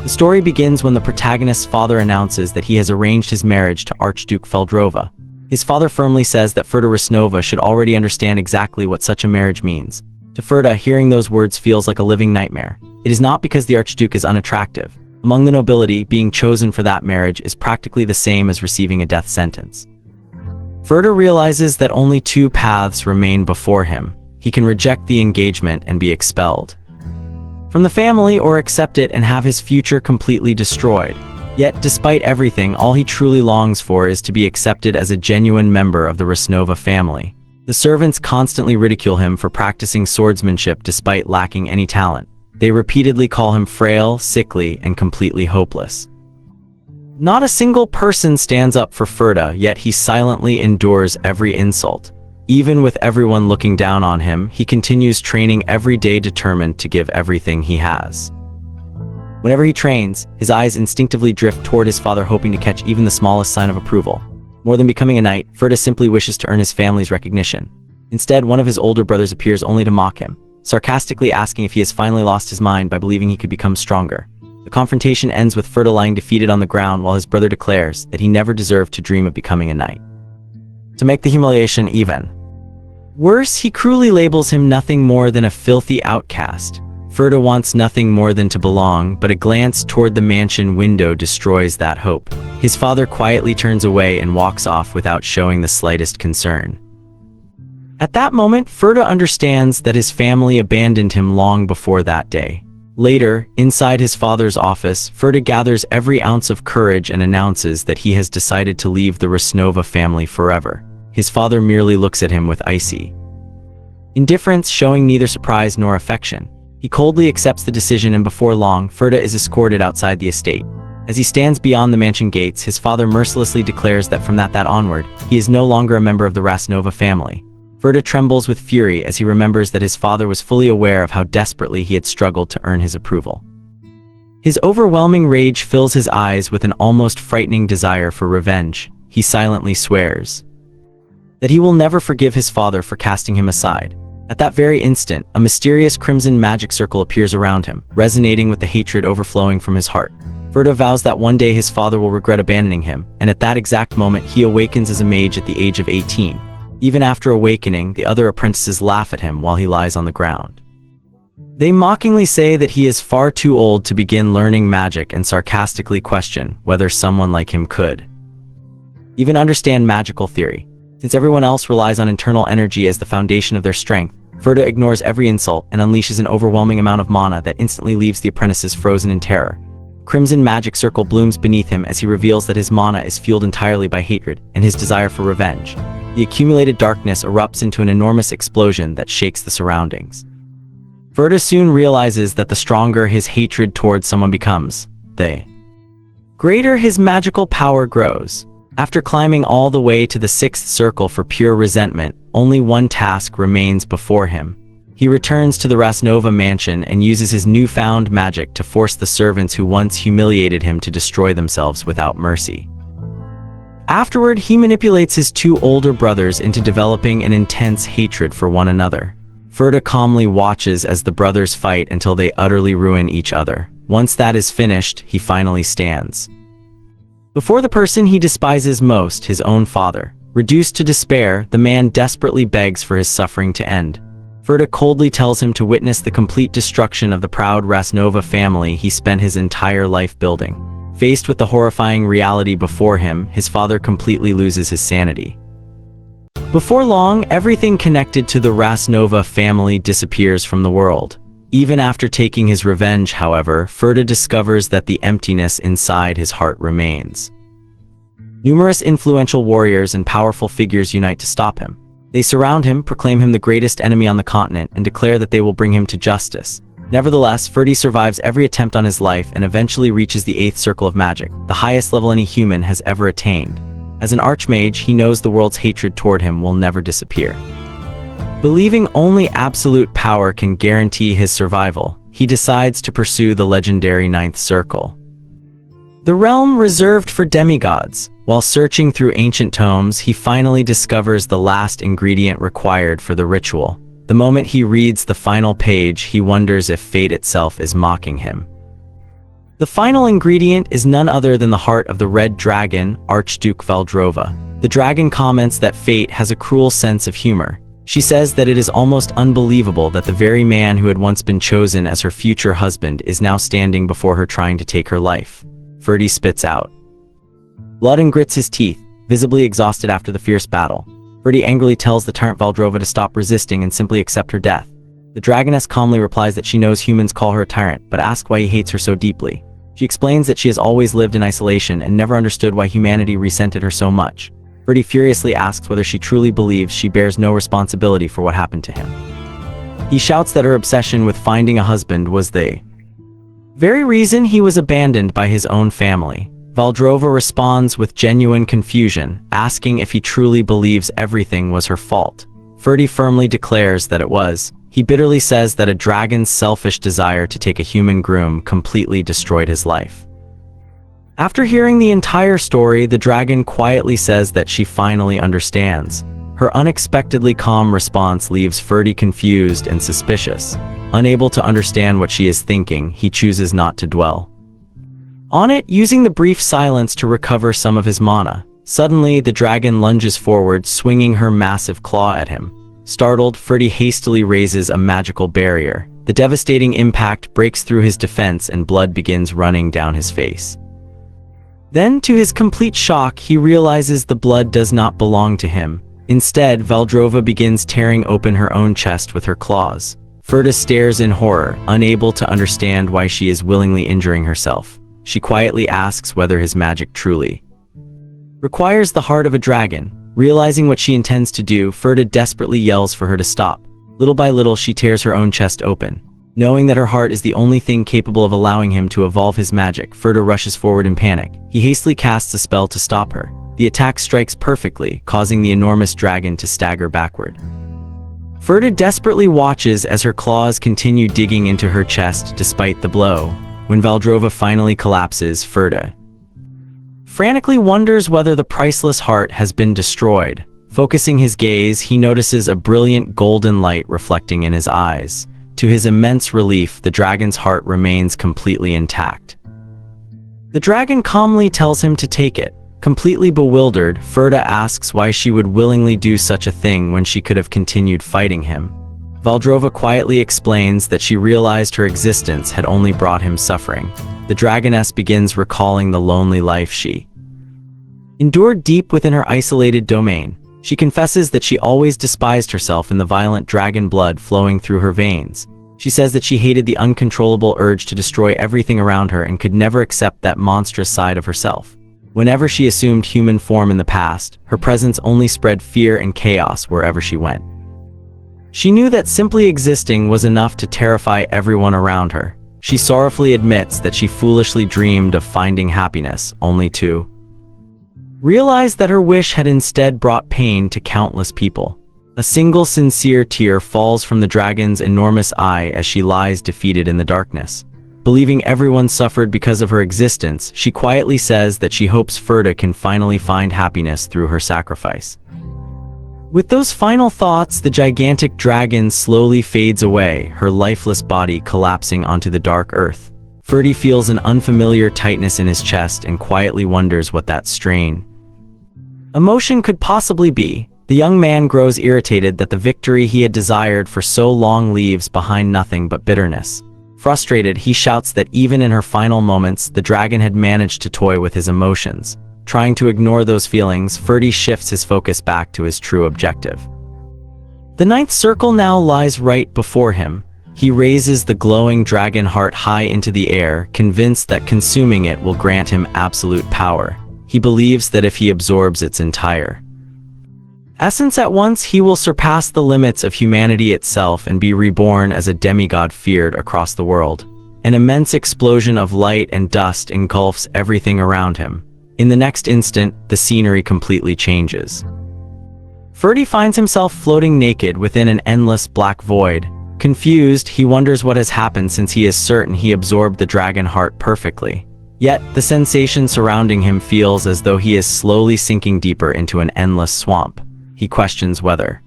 The story begins when the protagonist's father announces that he has arranged his marriage to Archduke Valdrova. His father firmly says that Ferda Rasnova should already understand exactly what such a marriage means. To Ferda, hearing those words feels like a living nightmare. It is not because the Archduke is unattractive. Among the nobility, being chosen for that marriage is practically the same as receiving a death sentence. Ferda realizes that only two paths remain before him. He can reject the engagement and be expelled from the family, or accept it and have his future completely destroyed. Yet, despite everything, all he truly longs for is to be accepted as a genuine member of the Rasnova family. The servants constantly ridicule him for practicing swordsmanship despite lacking any talent. They repeatedly call him frail, sickly, and completely hopeless. Not a single person stands up for Ferda, yet he silently endures every insult. Even with everyone looking down on him, he continues training every day, determined to give everything he has. Whenever he trains, his eyes instinctively drift toward his father, hoping to catch even the smallest sign of approval. More than becoming a knight, Ferda simply wishes to earn his family's recognition. Instead, one of his older brothers appears only to mock him, sarcastically asking if he has finally lost his mind by believing he could become stronger. The confrontation ends with Ferda lying defeated on the ground while his brother declares that he never deserved to dream of becoming a knight. To make the humiliation even worse, he cruelly labels him nothing more than a filthy outcast. Ferda wants nothing more than to belong, but a glance toward the mansion window destroys that hope. His father quietly turns away and walks off without showing the slightest concern. At that moment, Ferda understands that his family abandoned him long before that day. Later, inside his father's office, Ferda gathers every ounce of courage and announces that he has decided to leave the Rasnova family forever. His father merely looks at him with icy indifference, showing neither surprise nor affection. He coldly accepts the decision, and before long, Ferda is escorted outside the estate. As he stands beyond the mansion gates, his father mercilessly declares that from that onward, he is no longer a member of the Rasnova family. Ferda trembles with fury as he remembers that his father was fully aware of how desperately he had struggled to earn his approval. His overwhelming rage fills his eyes with an almost frightening desire for revenge. He silently swears that he will never forgive his father for casting him aside. At that very instant, a mysterious crimson magic circle appears around him, resonating with the hatred overflowing from his heart. Ferda vows that one day his father will regret abandoning him, and at that exact moment he awakens as a mage at the age of 18. Even after awakening, the other apprentices laugh at him while he lies on the ground. They mockingly say that he is far too old to begin learning magic and sarcastically question whether someone like him could even understand magical theory. Since everyone else relies on internal energy as the foundation of their strength, Ferda ignores every insult and unleashes an overwhelming amount of mana that instantly leaves the apprentices frozen in terror. Crimson magic circle blooms beneath him as he reveals that his mana is fueled entirely by hatred and his desire for revenge. The accumulated darkness erupts into an enormous explosion that shakes the surroundings. Ferda soon realizes that the stronger his hatred towards someone becomes, the greater his magical power grows. After climbing all the way to the 6th circle for pure resentment, only one task remains before him. He returns to the Rasnova mansion and uses his newfound magic to force the servants who once humiliated him to destroy themselves without mercy. Afterward, he manipulates his two older brothers into developing an intense hatred for one another. Ferda calmly watches as the brothers fight until they utterly ruin each other. Once that is finished, he finally stands before the person he despises most, his own father. Reduced to despair, the man desperately begs for his suffering to end. Ferda coldly tells him to witness the complete destruction of the proud Rasnova family he spent his entire life building. Faced with the horrifying reality before him, his father completely loses his sanity. Before long, everything connected to the Rasnova family disappears from the world. Even after taking his revenge, however, Ferda discovers that the emptiness inside his heart remains. Numerous influential warriors and powerful figures unite to stop him. They surround him, proclaim him the greatest enemy on the continent, and declare that they will bring him to justice. Nevertheless, Ferda survives every attempt on his life and eventually reaches the 8th circle of magic, the highest level any human has ever attained. As an archmage, he knows the world's hatred toward him will never disappear. Believing only absolute power can guarantee his survival, he decides to pursue the legendary 9th circle, the realm reserved for demigods. While searching through ancient tomes, he finally discovers the last ingredient required for the ritual. The moment he reads the final page, he wonders if fate itself is mocking him. The final ingredient is none other than the heart of the red dragon, Archduke Valdrova. The dragon comments that fate has a cruel sense of humor. She says that it is almost unbelievable that the very man who had once been chosen as her future husband is now standing before her trying to take her life. Ferda spits out blood and grits his teeth, visibly exhausted after the fierce battle. Ferda angrily tells the tyrant Valdrova to stop resisting and simply accept her death. The dragoness calmly replies that she knows humans call her a tyrant, but asks why he hates her so deeply. She explains that she has always lived in isolation and never understood why humanity resented her so much. Ferda furiously asks whether she truly believes she bears no responsibility for what happened to him. He shouts that her obsession with finding a husband was the very reason he was abandoned by his own family. Valdrova responds with genuine confusion, asking if he truly believes everything was her fault. Ferda firmly declares that it was. He bitterly says that a dragon's selfish desire to take a human groom completely destroyed his life. After hearing the entire story, the dragon quietly says that she finally understands. Her unexpectedly calm response leaves Ferda confused and suspicious. Unable to understand what she is thinking, he chooses not to dwell on it, using the brief silence to recover some of his mana. Suddenly, the dragon lunges forward, swinging her massive claw at him. Startled, Ferda hastily raises a magical barrier. The devastating impact breaks through his defense and blood begins running down his face. Then, to his complete shock, he realizes the blood does not belong to him. Instead, Valdrova begins tearing open her own chest with her claws. Ferda stares in horror, unable to understand why she is willingly injuring herself. She quietly asks whether his magic truly requires the heart of a dragon. Realizing what she intends to do, Ferda desperately yells for her to stop. Little by little, she tears her own chest open. Knowing that her heart is the only thing capable of allowing him to evolve his magic, Ferda rushes forward in panic. He hastily casts a spell to stop her. The attack strikes perfectly, causing the enormous dragon to stagger backward. Ferda desperately watches as her claws continue digging into her chest despite the blow. When Valdrova finally collapses, Ferda frantically wonders whether the priceless heart has been destroyed. Focusing his gaze, he notices a brilliant golden light reflecting in his eyes. To his immense relief, the dragon's heart remains completely intact. The dragon calmly tells him to take it. Completely bewildered, Ferda asks why she would willingly do such a thing when she could have continued fighting him. Valdrova quietly explains that she realized her existence had only brought him suffering. The dragoness begins recalling the lonely life she endured deep within her isolated domain. She confesses that she always despised herself in the violent dragon blood flowing through her veins. She says that she hated the uncontrollable urge to destroy everything around her and could never accept that monstrous side of herself. Whenever she assumed human form in the past, her presence only spread fear and chaos wherever she went. She knew that simply existing was enough to terrify everyone around her. She sorrowfully admits that she foolishly dreamed of finding happiness, only to realize that her wish had instead brought pain to countless people. A single sincere tear falls from the dragon's enormous eye as she lies defeated in the darkness. Believing everyone suffered because of her existence, she quietly says that she hopes Ferda can finally find happiness through her sacrifice. With those final thoughts, the gigantic dragon slowly fades away, her lifeless body collapsing onto the dark earth. Ferda feels an unfamiliar tightness in his chest and quietly wonders what that strange emotion could possibly be. The young man grows irritated that the victory he had desired for so long leaves behind nothing but bitterness. Frustrated, he shouts that even in her final moments, the dragon had managed to toy with his emotions. Trying to ignore those feelings, Ferda shifts his focus back to his true objective. The ninth circle now lies right before him. He raises the glowing dragon heart high into the air, convinced that consuming it will grant him absolute power. He believes that if he absorbs its entire essence at once, he will surpass the limits of humanity itself and be reborn as a demigod feared across the world. An immense explosion of light and dust engulfs everything around him. In the next instant, the scenery completely changes. Ferda finds himself floating naked within an endless black void. Confused, he wonders what has happened since he is certain he absorbed the dragon heart perfectly. Yet, the sensation surrounding him feels as though he is slowly sinking deeper into an endless swamp. He questions whether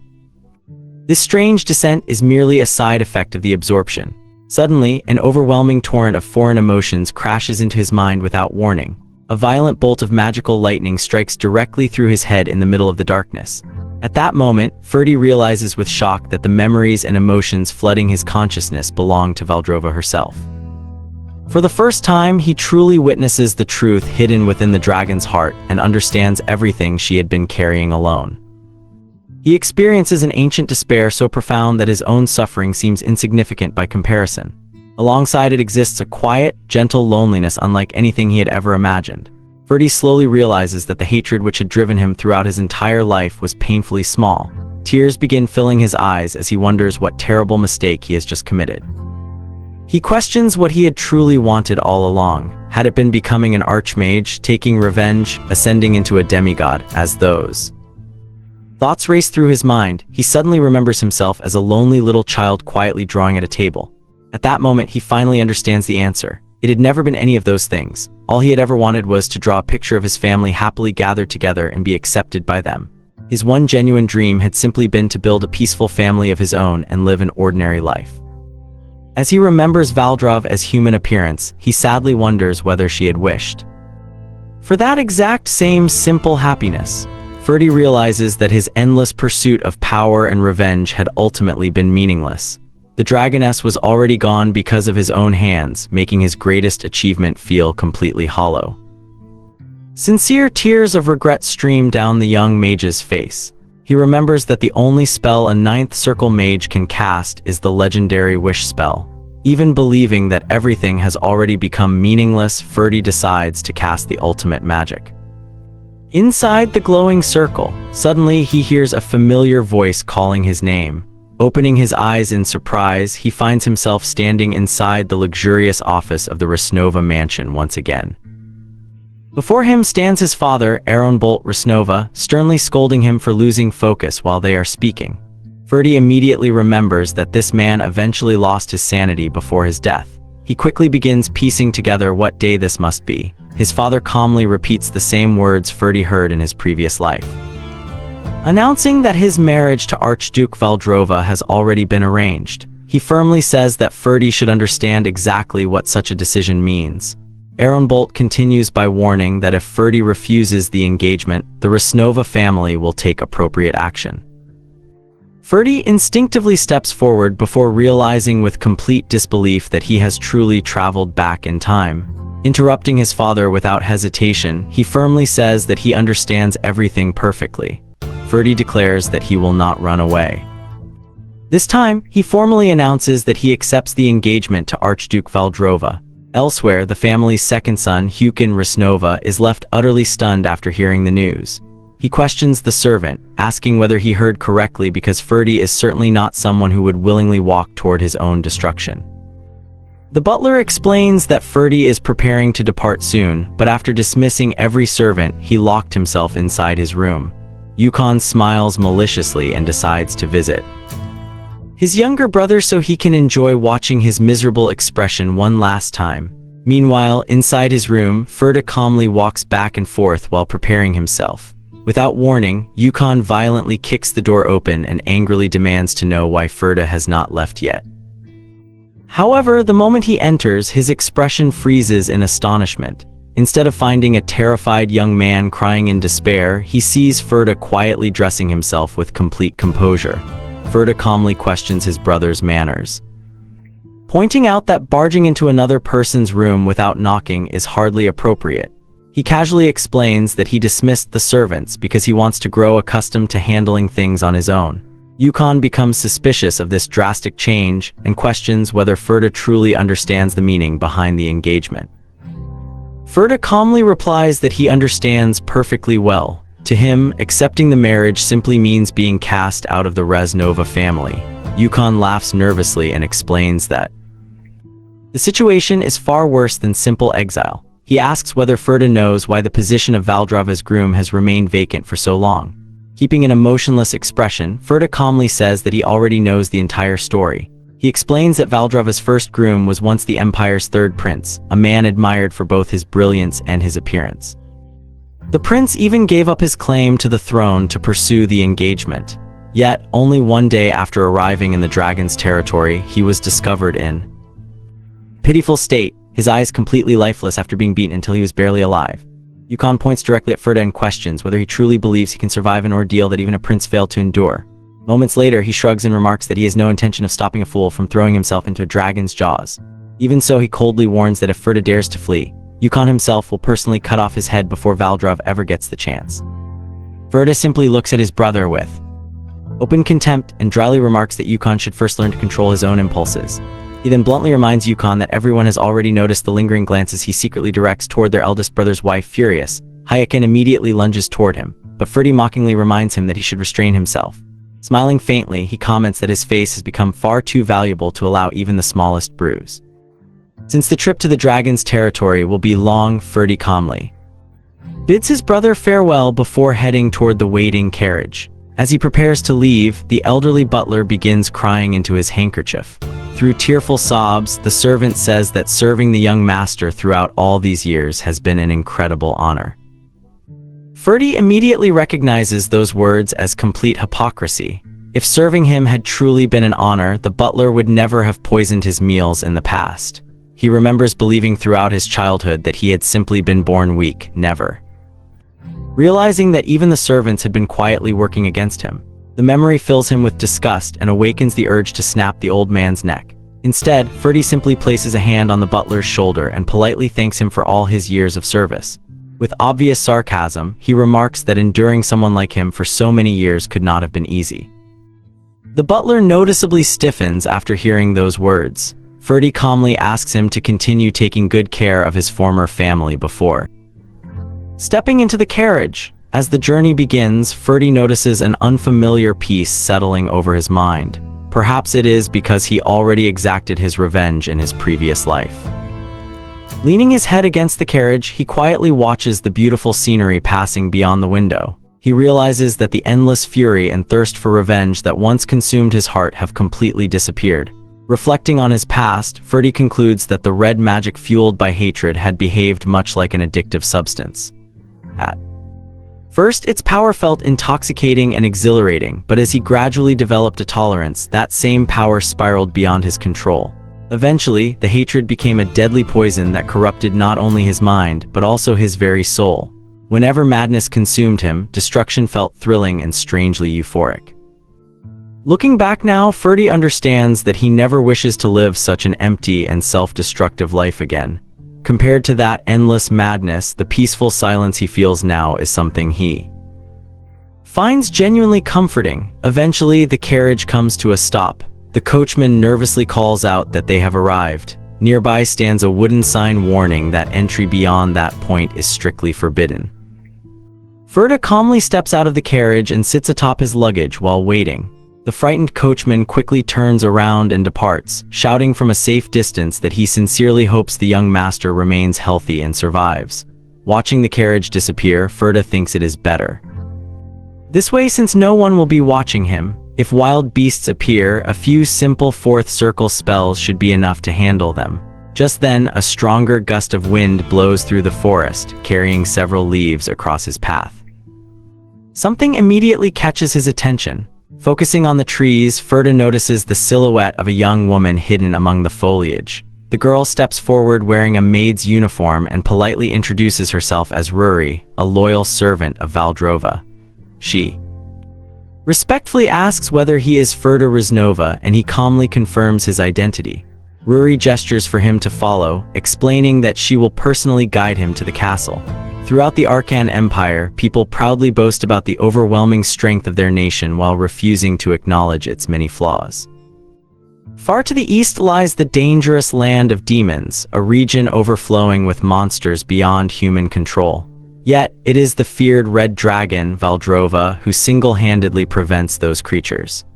this strange descent is merely a side effect of the absorption. Suddenly, an overwhelming torrent of foreign emotions crashes into his mind without warning. A violent bolt of magical lightning strikes directly through his head in the middle of the darkness. At that moment, Ferdy realizes with shock that the memories and emotions flooding his consciousness belong to Valdrova herself. For the first time, he truly witnesses the truth hidden within the dragon's heart and understands everything she had been carrying alone. He experiences an ancient despair so profound that his own suffering seems insignificant by comparison. Alongside it exists a quiet, gentle loneliness unlike anything he had ever imagined. Ferdy slowly realizes that the hatred which had driven him throughout his entire life was painfully small. Tears begin filling his eyes as he wonders what terrible mistake he has just committed. He questions what he had truly wanted all along. Had it been becoming an archmage, taking revenge, ascending into a demigod, as those thoughts race through his mind, he suddenly remembers himself as a lonely little child quietly drawing at a table. At that moment, he finally understands the answer. It had never been any of those things. All he had ever wanted was to draw a picture of his family happily gathered together and be accepted by them. His one genuine dream had simply been to build a peaceful family of his own and live an ordinary life. As he remembers Valdrova as human appearance, he sadly wonders whether she had wished for that exact same simple happiness. Ferdy realizes that his endless pursuit of power and revenge had ultimately been meaningless. The dragoness was already gone because of his own hands, making his greatest achievement feel completely hollow. Sincere tears of regret stream down the young mage's face. He remembers that the only spell a ninth circle mage can cast is the legendary wish spell. Even believing that everything has already become meaningless, Ferdy decides to cast the ultimate magic. Inside the glowing circle, suddenly he hears a familiar voice calling his name. Opening his eyes in surprise, he finds himself standing inside the luxurious office of the Resnova mansion once again. Before him stands his father, Bolt Resnova, sternly scolding him for losing focus while they are speaking. Ferdy immediately remembers that this man eventually lost his sanity before his death. He quickly begins piecing together what day this must be. His father calmly repeats the same words Ferdy heard in his previous life, announcing that his marriage to Archduke Valdrova has already been arranged. He firmly says that Ferdy should understand exactly what such a decision means. Bolt continues by warning that if Ferdy refuses the engagement, the Resnova family will take appropriate action. Ferdy instinctively steps forward before realizing with complete disbelief that he has truly traveled back in time. Interrupting his father without hesitation, he firmly says that he understands everything perfectly. Ferdy declares that he will not run away. This time, he formally announces that he accepts the engagement to Archduke Valdrova. Elsewhere, the family's second son, Hukin Resnova, is left utterly stunned after hearing the news. He questions the servant, asking whether he heard correctly because Ferdy is certainly not someone who would willingly walk toward his own destruction. The butler explains that Ferdy is preparing to depart soon, but after dismissing every servant, he locked himself inside his room. Yukon smiles maliciously and decides to visit his younger brother so he can enjoy watching his miserable expression one last time. Meanwhile, inside his room, Ferda calmly walks back and forth while preparing himself. Without warning, Yukon violently kicks the door open and angrily demands to know why Ferda has not left yet. However, the moment he enters, his expression freezes in astonishment. Instead of finding a terrified young man crying in despair, he sees Ferda quietly dressing himself with complete composure. Ferda calmly questions his brother's manners, pointing out that barging into another person's room without knocking is hardly appropriate. He casually explains that he dismissed the servants because he wants to grow accustomed to handling things on his own. Yukon becomes suspicious of this drastic change and questions whether Ferda truly understands the meaning behind the engagement. Ferda calmly replies that he understands perfectly well. To him, accepting the marriage simply means being cast out of the Resnova family. Yukon laughs nervously and explains that the situation is far worse than simple exile. He asks whether Ferda knows why the position of Valdrova's groom has remained vacant for so long. Keeping an emotionless expression, Ferda calmly says that he already knows the entire story. He explains that Valdrova's first groom was once the Empire's third prince, a man admired for both his brilliance and his appearance. The prince even gave up his claim to the throne to pursue the engagement. Yet, only one day after arriving in the dragon's territory, he was discovered in Pitiful state, his eyes completely lifeless after being beaten until he was barely alive. Yukon points directly at Ferda and questions whether he truly believes he can survive an ordeal that even a prince failed to endure. Moments later, he shrugs and remarks that he has no intention of stopping a fool from throwing himself into a dragon's jaws. Even so, he coldly warns that if Ferda dares to flee, Yukon himself will personally cut off his head before Valdrova ever gets the chance. Ferda simply looks at his brother with open contempt and dryly remarks that Yukon should first learn to control his own impulses. He then bluntly reminds Yukon that everyone has already noticed the lingering glances he secretly directs toward their eldest brother's wife. Furious, Hayakin immediately lunges toward him, but Ferdy mockingly reminds him that he should restrain himself. Smiling faintly, he comments that his face has become far too valuable to allow even the smallest bruise. Since the trip to the dragon's territory will be long, Ferdy calmly bids his brother farewell before heading toward the waiting carriage. As he prepares to leave, the elderly butler begins crying into his handkerchief. Through tearful sobs, the servant says that serving the young master throughout all these years has been an incredible honor. Ferdy immediately recognizes those words as complete hypocrisy. If serving him had truly been an honor, the butler would never have poisoned his meals in the past. He remembers believing throughout his childhood that he had simply been born weak, never realizing that even the servants had been quietly working against him. The memory fills him with disgust and awakens the urge to snap the old man's neck. Instead, Ferdy simply places a hand on the butler's shoulder and politely thanks him for all his years of service. With obvious sarcasm, he remarks that enduring someone like him for so many years could not have been easy. The butler noticeably stiffens after hearing those words. Ferdy calmly asks him to continue taking good care of his former family before stepping into the carriage. As the journey begins, Ferdy notices an unfamiliar peace settling over his mind. Perhaps it is because he already exacted his revenge in his previous life. Leaning his head against the carriage, he quietly watches the beautiful scenery passing beyond the window. He realizes that the endless fury and thirst for revenge that once consumed his heart have completely disappeared. Reflecting on his past, Ferdy concludes that the red magic fueled by hatred had behaved much like an addictive substance. At first, its power felt intoxicating and exhilarating, but as he gradually developed a tolerance, that same power spiraled beyond his control. Eventually, the hatred became a deadly poison that corrupted not only his mind, but also his very soul. Whenever madness consumed him, destruction felt thrilling and strangely euphoric. Looking back now, Ferdy understands that he never wishes to live such an empty and self-destructive life again. Compared to that endless madness, the peaceful silence he feels now is something he finds genuinely comforting. Eventually, the carriage comes to a stop. The coachman nervously calls out that they have arrived. Nearby stands a wooden sign warning that entry beyond that point is strictly forbidden. Ferda calmly steps out of the carriage and sits atop his luggage while waiting. The frightened coachman quickly turns around and departs, shouting from a safe distance that he sincerely hopes the young master remains healthy and survives. Watching the carriage disappear, Ferda thinks it is better this way, since no one will be watching him. If wild beasts appear, a few simple fourth circle spells should be enough to handle them. Just then, a stronger gust of wind blows through the forest, carrying several leaves across his path. Something immediately catches his attention. Focusing on the trees, Ferda notices the silhouette of a young woman hidden among the foliage. The girl steps forward wearing a maid's uniform and politely introduces herself as Ruri, a loyal servant of Valdrova. She respectfully asks whether he is Ferda Reznova, and he calmly confirms his identity. Ruri gestures for him to follow, explaining that she will personally guide him to the castle. Throughout the Arcan Empire, people proudly boast about the overwhelming strength of their nation while refusing to acknowledge its many flaws. Far to the east lies the dangerous land of demons, a region overflowing with monsters beyond human control. Yet, it is the feared red dragon, Valdrova, who single-handedly prevents those creatures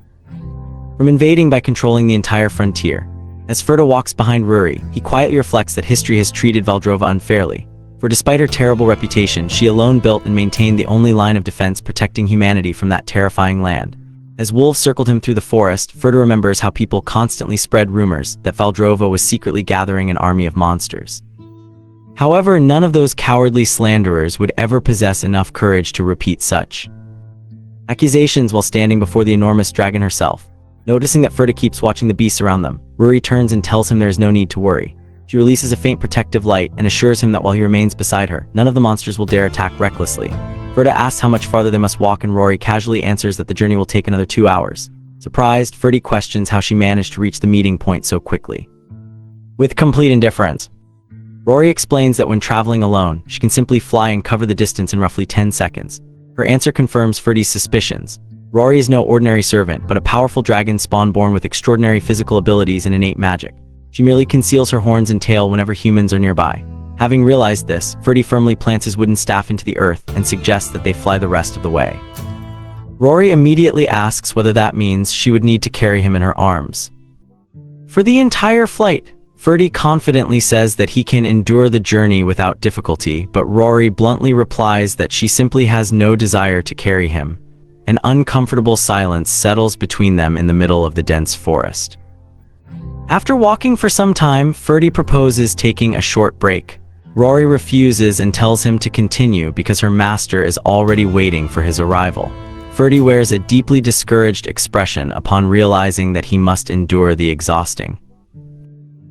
from invading by controlling the entire frontier. As Ferda walks behind Ruri, he quietly reflects that history has treated Valdrova unfairly. For despite her terrible reputation, she alone built and maintained the only line of defense protecting humanity from that terrifying land. As wolves circled him through the forest, Ferda remembers how people constantly spread rumors that Valdrova was secretly gathering an army of monsters. However, none of those cowardly slanderers would ever possess enough courage to repeat such accusations while standing before the enormous dragon herself. Noticing that Ferda keeps watching the beasts around them, Ruri turns and tells him there is no need to worry. She releases a faint protective light and assures him that while he remains beside her, none of the monsters will dare attack recklessly. Ferda asks how much farther they must walk, and Rory casually answers that the journey will take another 2 hours. Surprised, Ferdy questions how she managed to reach the meeting point so quickly. With complete indifference, Rory explains that when traveling alone, she can simply fly and cover the distance in roughly 10 seconds. Her answer confirms Ferdy's suspicions. Rory is no ordinary servant, but a powerful dragon spawn born with extraordinary physical abilities and innate magic. She merely conceals her horns and tail whenever humans are nearby. Having realized this, Ferdy firmly plants his wooden staff into the earth and suggests that they fly the rest of the way. Rory immediately asks whether that means she would need to carry him in her arms. For the entire flight, Ferdy confidently says that he can endure the journey without difficulty, but Rory bluntly replies that she simply has no desire to carry him. An uncomfortable silence settles between them in the middle of the dense forest. After walking for some time, Ferdy proposes taking a short break. Rory refuses and tells him to continue because her master is already waiting for his arrival. Ferdy wears a deeply discouraged expression upon realizing that he must endure the exhausting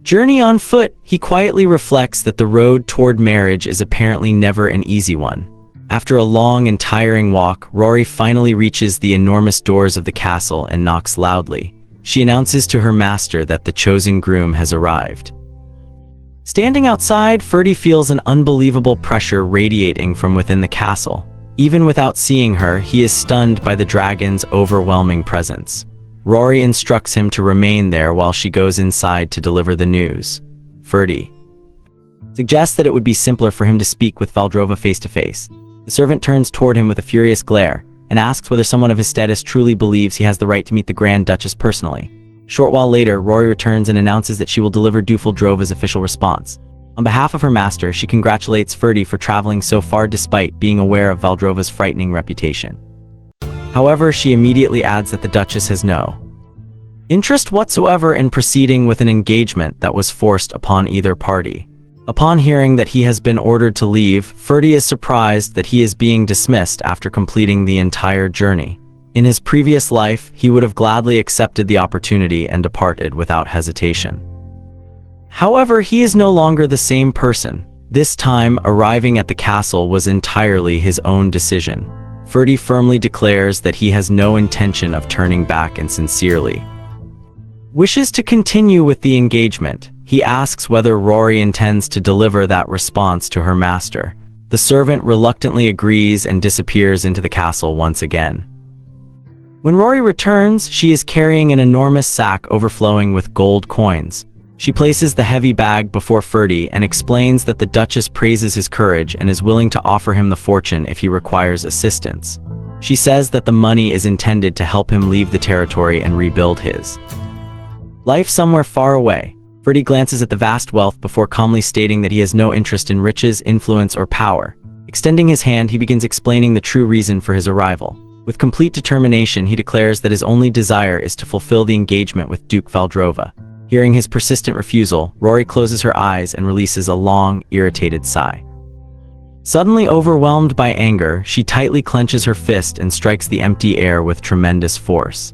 journey on foot. He quietly reflects that the road toward marriage is apparently never an easy one. After a long and tiring walk, Rory finally reaches the enormous doors of the castle and knocks loudly. She announces to her master that the chosen groom has arrived. Standing outside, Ferdy feels an unbelievable pressure radiating from within the castle. Even without seeing her, he is stunned by the dragon's overwhelming presence. Rory instructs him to remain there while she goes inside to deliver the news. Ferdy suggests that it would be simpler for him to speak with Valdrova face to face. The servant turns toward him with a furious glare and asks whether someone of his status truly believes he has the right to meet the Grand Duchess personally. A short while later, Rory returns and announces that she will deliver Valdrova's official response. On behalf of her master, she congratulates Ferdy for traveling so far despite being aware of Valdrova's frightening reputation. However, she immediately adds that the Duchess has no interest whatsoever in proceeding with an engagement that was forced upon either party. Upon hearing that he has been ordered to leave, Ferdy is surprised that he is being dismissed after completing the entire journey. In his previous life, he would have gladly accepted the opportunity and departed without hesitation. However, he is no longer the same person. This time, arriving at the castle was entirely his own decision. Ferdy firmly declares that he has no intention of turning back and sincerely wishes to continue with the engagement. He asks whether Rory intends to deliver that response to her master. The servant reluctantly agrees and disappears into the castle once again. When Rory returns, she is carrying an enormous sack overflowing with gold coins. She places the heavy bag before Ferdy and explains that the Duchess praises his courage and is willing to offer him the fortune if he requires assistance. She says that the money is intended to help him leave the territory and rebuild his life somewhere far away. Ferdy glances at the vast wealth before calmly stating that he has no interest in riches, influence, or power. Extending his hand, he begins explaining the true reason for his arrival. With complete determination, he declares that his only desire is to fulfill the engagement with Duke Valdrova. Hearing his persistent refusal, Rory closes her eyes and releases a long, irritated sigh. Suddenly overwhelmed by anger, she tightly clenches her fist and strikes the empty air with tremendous force.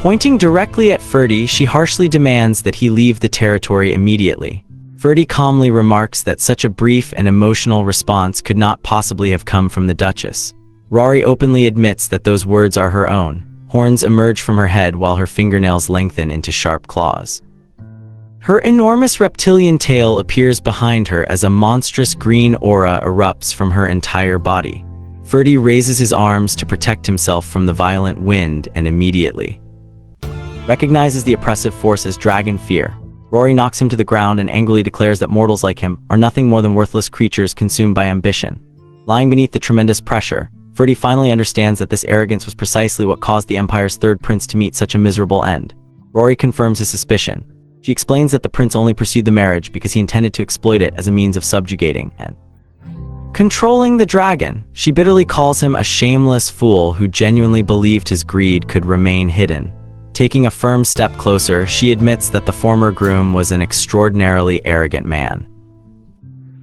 Pointing directly at Ferdy, she harshly demands that he leave the territory immediately. Ferdy calmly remarks that such a brief and emotional response could not possibly have come from the Duchess. Rory openly admits that those words are her own. Horns emerge from her head while her fingernails lengthen into sharp claws. Her enormous reptilian tail appears behind her as a monstrous green aura erupts from her entire body. Ferdy raises his arms to protect himself from the violent wind and immediately recognizes the oppressive force as dragon fear. Rory knocks him to the ground and angrily declares that mortals like him are nothing more than worthless creatures consumed by ambition. Lying beneath the tremendous pressure, Ferdy finally understands that this arrogance was precisely what caused the Empire's third prince to meet such a miserable end. Rory confirms his suspicion. She explains that the prince only pursued the marriage because he intended to exploit it as a means of subjugating and controlling the dragon. She bitterly calls him a shameless fool who genuinely believed his greed could remain hidden. Taking a firm step closer, she admits that the former groom was an extraordinarily arrogant man.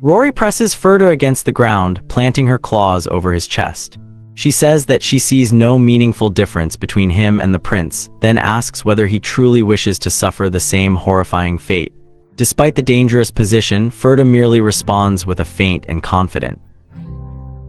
Rory presses Ferda against the ground, planting her claws over his chest. She says that she sees no meaningful difference between him and the prince, then asks whether he truly wishes to suffer the same horrifying fate. Despite the dangerous position, Ferda merely responds with a faint and confident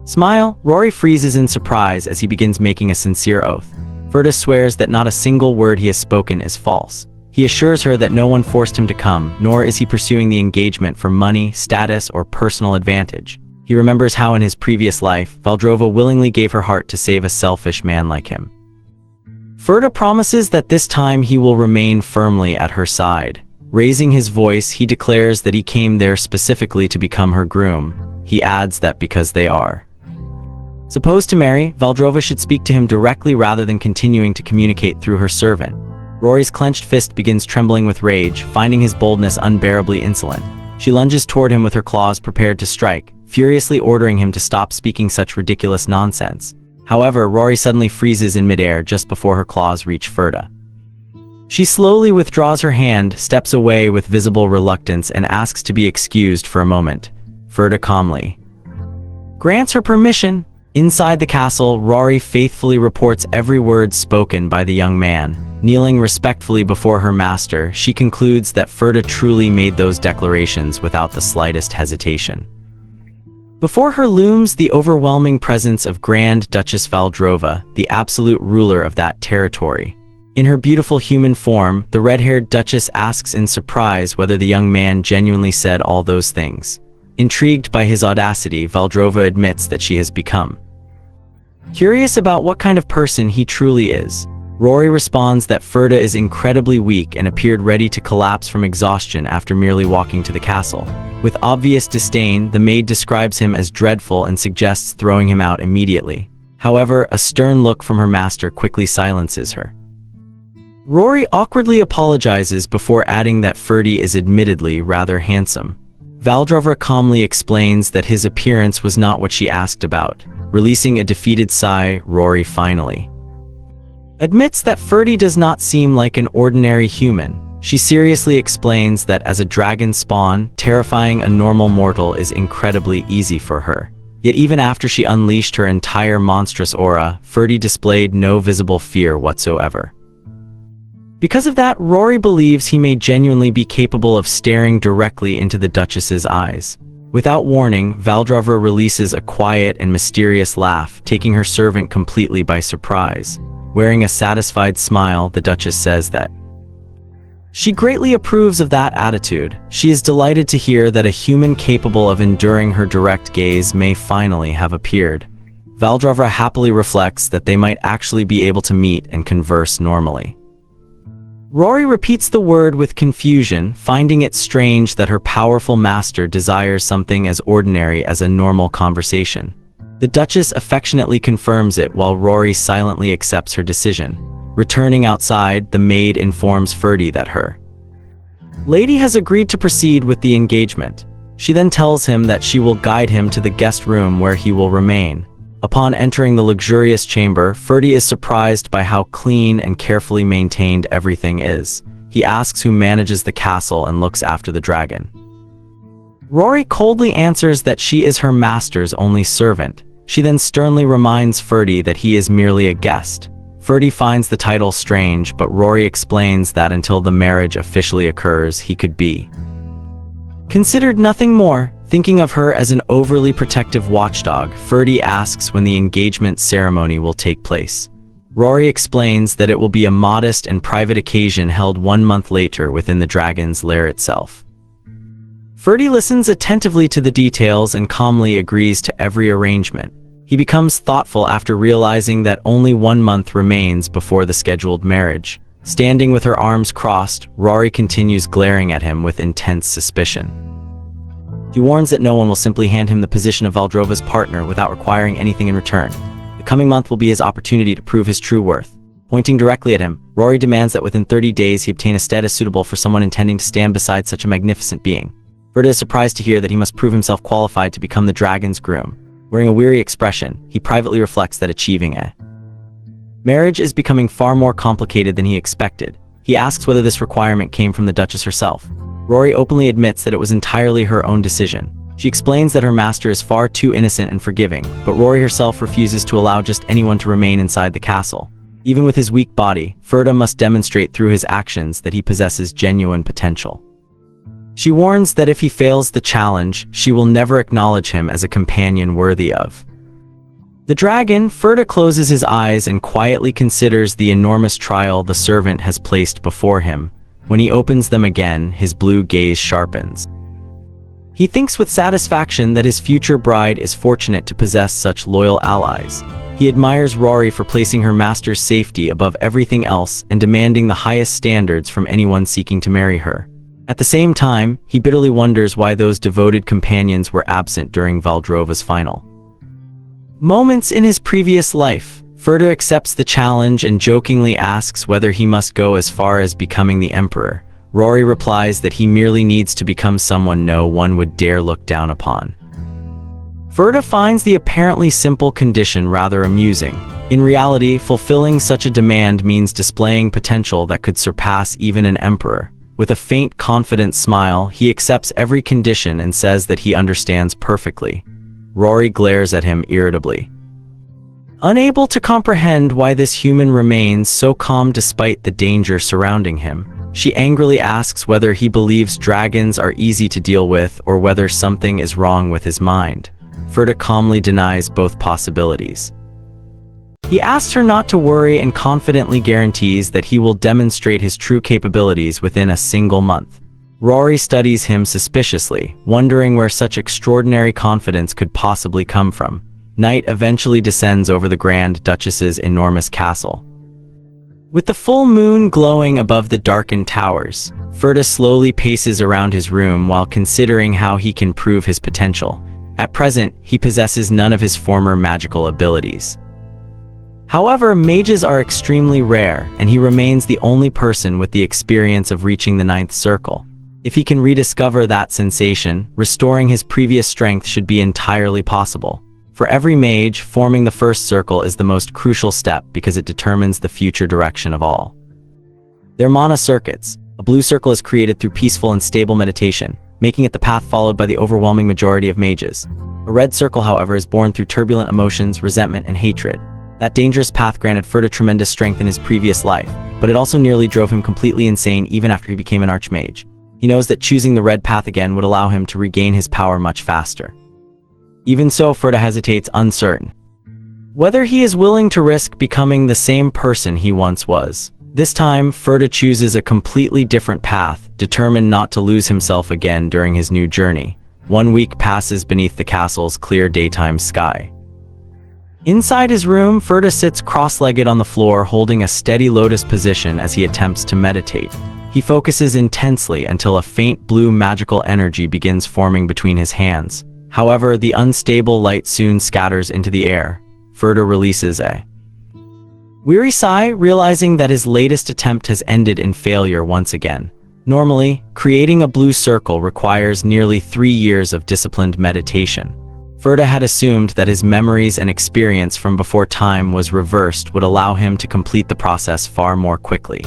smile. Rory freezes in surprise as he begins making a sincere oath. Ferda swears that not a single word he has spoken is false. He assures her that no one forced him to come, nor is he pursuing the engagement for money, status, or personal advantage. He remembers how in his previous life, Valdrova willingly gave her heart to save a selfish man like him. Ferda promises that this time he will remain firmly at her side. Raising his voice, he declares that he came there specifically to become her groom. He adds that because they are supposed to marry, Valdrova should speak to him directly rather than continuing to communicate through her servant. Rory's clenched fist begins trembling with rage, finding his boldness unbearably insolent. She lunges toward him with her claws prepared to strike, furiously ordering him to stop speaking such ridiculous nonsense. However, Rory suddenly freezes in midair just before her claws reach Ferda. She slowly withdraws her hand, steps away with visible reluctance, and asks to be excused for a moment. Ferda calmly grants her permission. Inside the castle, Rory faithfully reports every word spoken by the young man. Kneeling respectfully before her master, she concludes that Ferda truly made those declarations without the slightest hesitation. Before her looms the overwhelming presence of Grand Duchess Valdrova, the absolute ruler of that territory. In her beautiful human form, the red-haired Duchess asks in surprise whether the young man genuinely said all those things. Intrigued by his audacity, Valdrova admits that she has become curious about what kind of person he truly is. Rory responds that Ferda is incredibly weak and appeared ready to collapse from exhaustion after merely walking to the castle. With obvious disdain, the maid describes him as dreadful and suggests throwing him out immediately. However, a stern look from her master quickly silences her. Rory awkwardly apologizes before adding that Ferdy is admittedly rather handsome. Valdrova calmly explains that his appearance was not what she asked about. Releasing a defeated sigh, Rory finally admits that Ferdy does not seem like an ordinary human. She seriously explains that as a dragon spawn, terrifying a normal mortal is incredibly easy for her. Yet even after she unleashed her entire monstrous aura, Ferdy displayed no visible fear whatsoever. Because of that, Rory believes he may genuinely be capable of staring directly into the Duchess's eyes. Without warning, Valdrova releases a quiet and mysterious laugh, taking her servant completely by surprise. Wearing a satisfied smile, the Duchess says that she greatly approves of that attitude. She is delighted to hear that a human capable of enduring her direct gaze may finally have appeared. Valdrova happily reflects that they might actually be able to meet and converse normally. Rory repeats the word with confusion, finding it strange that her powerful master desires something as ordinary as a normal conversation. The Duchess affectionately confirms it while Rory silently accepts her decision. Returning outside, the maid informs Ferdy that her lady has agreed to proceed with the engagement. She then tells him that she will guide him to the guest room where he will remain. Upon entering the luxurious chamber, Ferdy is surprised by how clean and carefully maintained everything is. He asks who manages the castle and looks after the dragon. Rory coldly answers that she is her master's only servant. She then sternly reminds Ferdy that he is merely a guest. Ferdy finds the title strange, but Rory explains that until the marriage officially occurs, he could be considered nothing more. Thinking of her as an overly protective watchdog, Ferdy asks when the engagement ceremony will take place. Rory explains that it will be a modest and private occasion held 1 month later within the dragon's lair itself. Ferdy listens attentively to the details and calmly agrees to every arrangement. He becomes thoughtful after realizing that only 1 month remains before the scheduled marriage. Standing with her arms crossed, Rory continues glaring at him with intense suspicion. He warns that no one will simply hand him the position of Valdrova's partner without requiring anything in return. The coming month will be his opportunity to prove his true worth. Pointing directly at him, Rory demands that within 30 days he obtain a status suitable for someone intending to stand beside such a magnificent being. Ferda is surprised to hear that he must prove himself qualified to become the dragon's groom. Wearing a weary expression, he privately reflects that achieving a marriage is becoming far more complicated than he expected. He asks whether this requirement came from the Duchess herself. Rory openly admits that it was entirely her own decision. She explains that her master is far too innocent and forgiving, but Rory herself refuses to allow just anyone to remain inside the castle. Even with his weak body, Ferda must demonstrate through his actions that he possesses genuine potential. She warns that if he fails the challenge, she will never acknowledge him as a companion worthy of. The dragon, Ferda, closes his eyes and quietly considers the enormous trial the servant has placed before him. When he opens them again, his blue gaze sharpens. He thinks with satisfaction that his future bride is fortunate to possess such loyal allies. He admires Rory for placing her master's safety above everything else and demanding the highest standards from anyone seeking to marry her. At the same time, he bitterly wonders why those devoted companions were absent during Valdrova's final moments in his previous life. Ferda accepts the challenge and jokingly asks whether he must go as far as becoming the emperor. Rory replies that he merely needs to become someone no one would dare look down upon. Ferda finds the apparently simple condition rather amusing. In reality, fulfilling such a demand means displaying potential that could surpass even an emperor. With a faint, confident smile, he accepts every condition and says that he understands perfectly. Rory glares at him irritably. Unable to comprehend why this human remains so calm despite the danger surrounding him, she angrily asks whether he believes dragons are easy to deal with or whether something is wrong with his mind. Ferda calmly denies both possibilities. He asks her not to worry and confidently guarantees that he will demonstrate his true capabilities within a single month. Rory studies him suspiciously, wondering where such extraordinary confidence could possibly come from. Night eventually descends over the Grand Duchess's enormous castle. With the full moon glowing above the darkened towers, Ferda slowly paces around his room while considering how he can prove his potential. At present, he possesses none of his former magical abilities. However, mages are extremely rare, and he remains the only person with the experience of reaching the 9th circle. If he can rediscover that sensation, restoring his previous strength should be entirely possible. For every mage, forming the 1st circle is the most crucial step because it determines the future direction of all. They're mana circuits. A blue circle is created through peaceful and stable meditation, making it the path followed by the overwhelming majority of mages. A red circle, however, is born through turbulent emotions, resentment, and hatred. That dangerous path granted Ferda tremendous strength in his previous life, but it also nearly drove him completely insane even after he became an archmage. He knows that choosing the red path again would allow him to regain his power much faster. Even so, Ferda hesitates, uncertain whether he is willing to risk becoming the same person he once was. This time, Ferda chooses a completely different path, determined not to lose himself again during his new journey. 1 week passes beneath the castle's clear daytime sky. Inside his room, Ferda sits cross-legged on the floor, holding a steady lotus position as he attempts to meditate. He focuses intensely until a faint blue magical energy begins forming between his hands. However, the unstable light soon scatters into the air. Ferda releases a weary sigh, realizing that his latest attempt has ended in failure once again. Normally, creating a blue circle requires nearly 3 years of disciplined meditation. Ferda had assumed that his memories and experience from before time was reversed would allow him to complete the process far more quickly.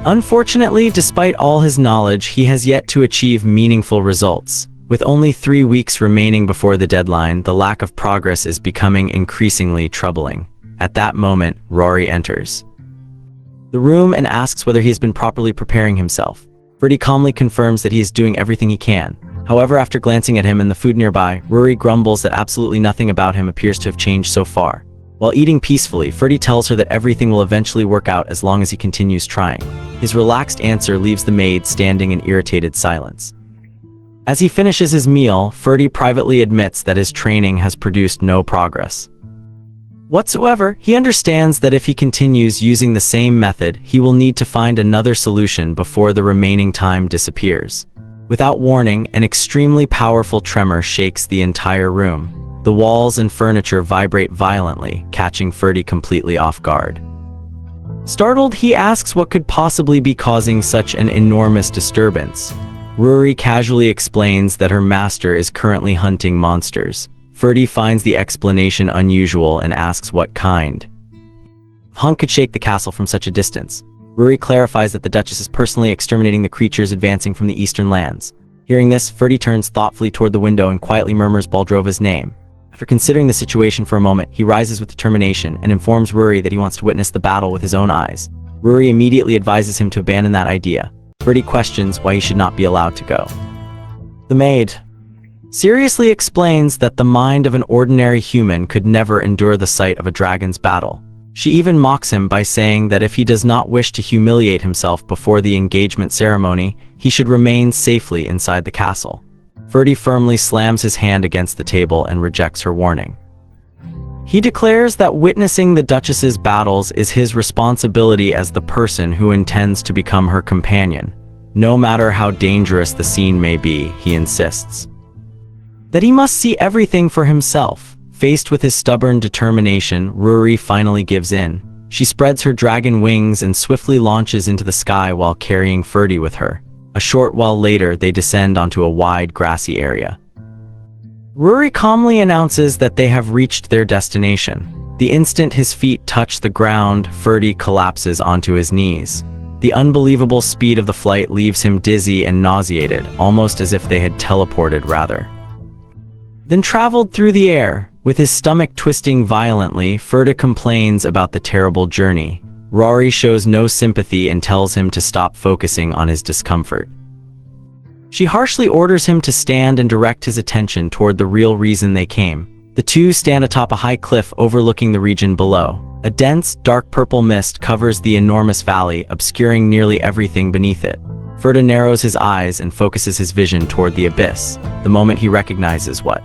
Unfortunately, despite all his knowledge, he has yet to achieve meaningful results. With only 3 weeks remaining before the deadline, the lack of progress is becoming increasingly troubling. At that moment, Rory enters the room and asks whether he has been properly preparing himself. Ferda calmly confirms that he is doing everything he can. However, after glancing at him and the food nearby, Rory grumbles that absolutely nothing about him appears to have changed so far. While eating peacefully, Ferda tells her that everything will eventually work out as long as he continues trying. His relaxed answer leaves the maid standing in irritated silence. As he finishes his meal, Ferda privately admits that his training has produced no progress whatsoever. He understands that if he continues using the same method, he will need to find another solution before the remaining time disappears. Without warning, an extremely powerful tremor shakes the entire room. The walls and furniture vibrate violently, catching Ferda completely off guard. Startled, he asks what could possibly be causing such an enormous disturbance. Rory casually explains that her master is currently hunting monsters. Ferda finds the explanation unusual and asks what kind hunt could shake the castle from such a distance. Rory clarifies that the Duchess is personally exterminating the creatures advancing from the eastern lands. Hearing this, Ferda turns thoughtfully toward the window and quietly murmurs Valdrova's name. After considering the situation for a moment, he rises with determination and informs Rory that he wants to witness the battle with his own eyes. Rory immediately advises him to abandon that idea. Ferdy questions why he should not be allowed to go. The maid seriously explains that the mind of an ordinary human could never endure the sight of a dragon's battle. She even mocks him by saying that if he does not wish to humiliate himself before the engagement ceremony, he should remain safely inside the castle. Ferdy firmly slams his hand against the table and rejects her warning. He declares that witnessing the Duchess's battles is his responsibility as the person who intends to become her companion. No matter how dangerous the scene may be, he insists that he must see everything for himself. Faced with his stubborn determination, Rory finally gives in. She spreads her dragon wings and swiftly launches into the sky while carrying Ferdy with her. A short while later, they descend onto a wide, grassy area. Rory calmly announces that they have reached their destination. The instant his feet touch the ground, Ferdy collapses onto his knees. The unbelievable speed of the flight leaves him dizzy and nauseated, almost as if they had teleported rather than traveled through the air. With his stomach twisting violently, Ferda complains about the terrible journey. Rory shows no sympathy and tells him to stop focusing on his discomfort. She harshly orders him to stand and direct his attention toward the real reason they came. The two stand atop a high cliff overlooking the region below. A dense, dark purple mist covers the enormous valley, obscuring nearly everything beneath it. Ferda narrows his eyes and focuses his vision toward the abyss. The moment he recognizes what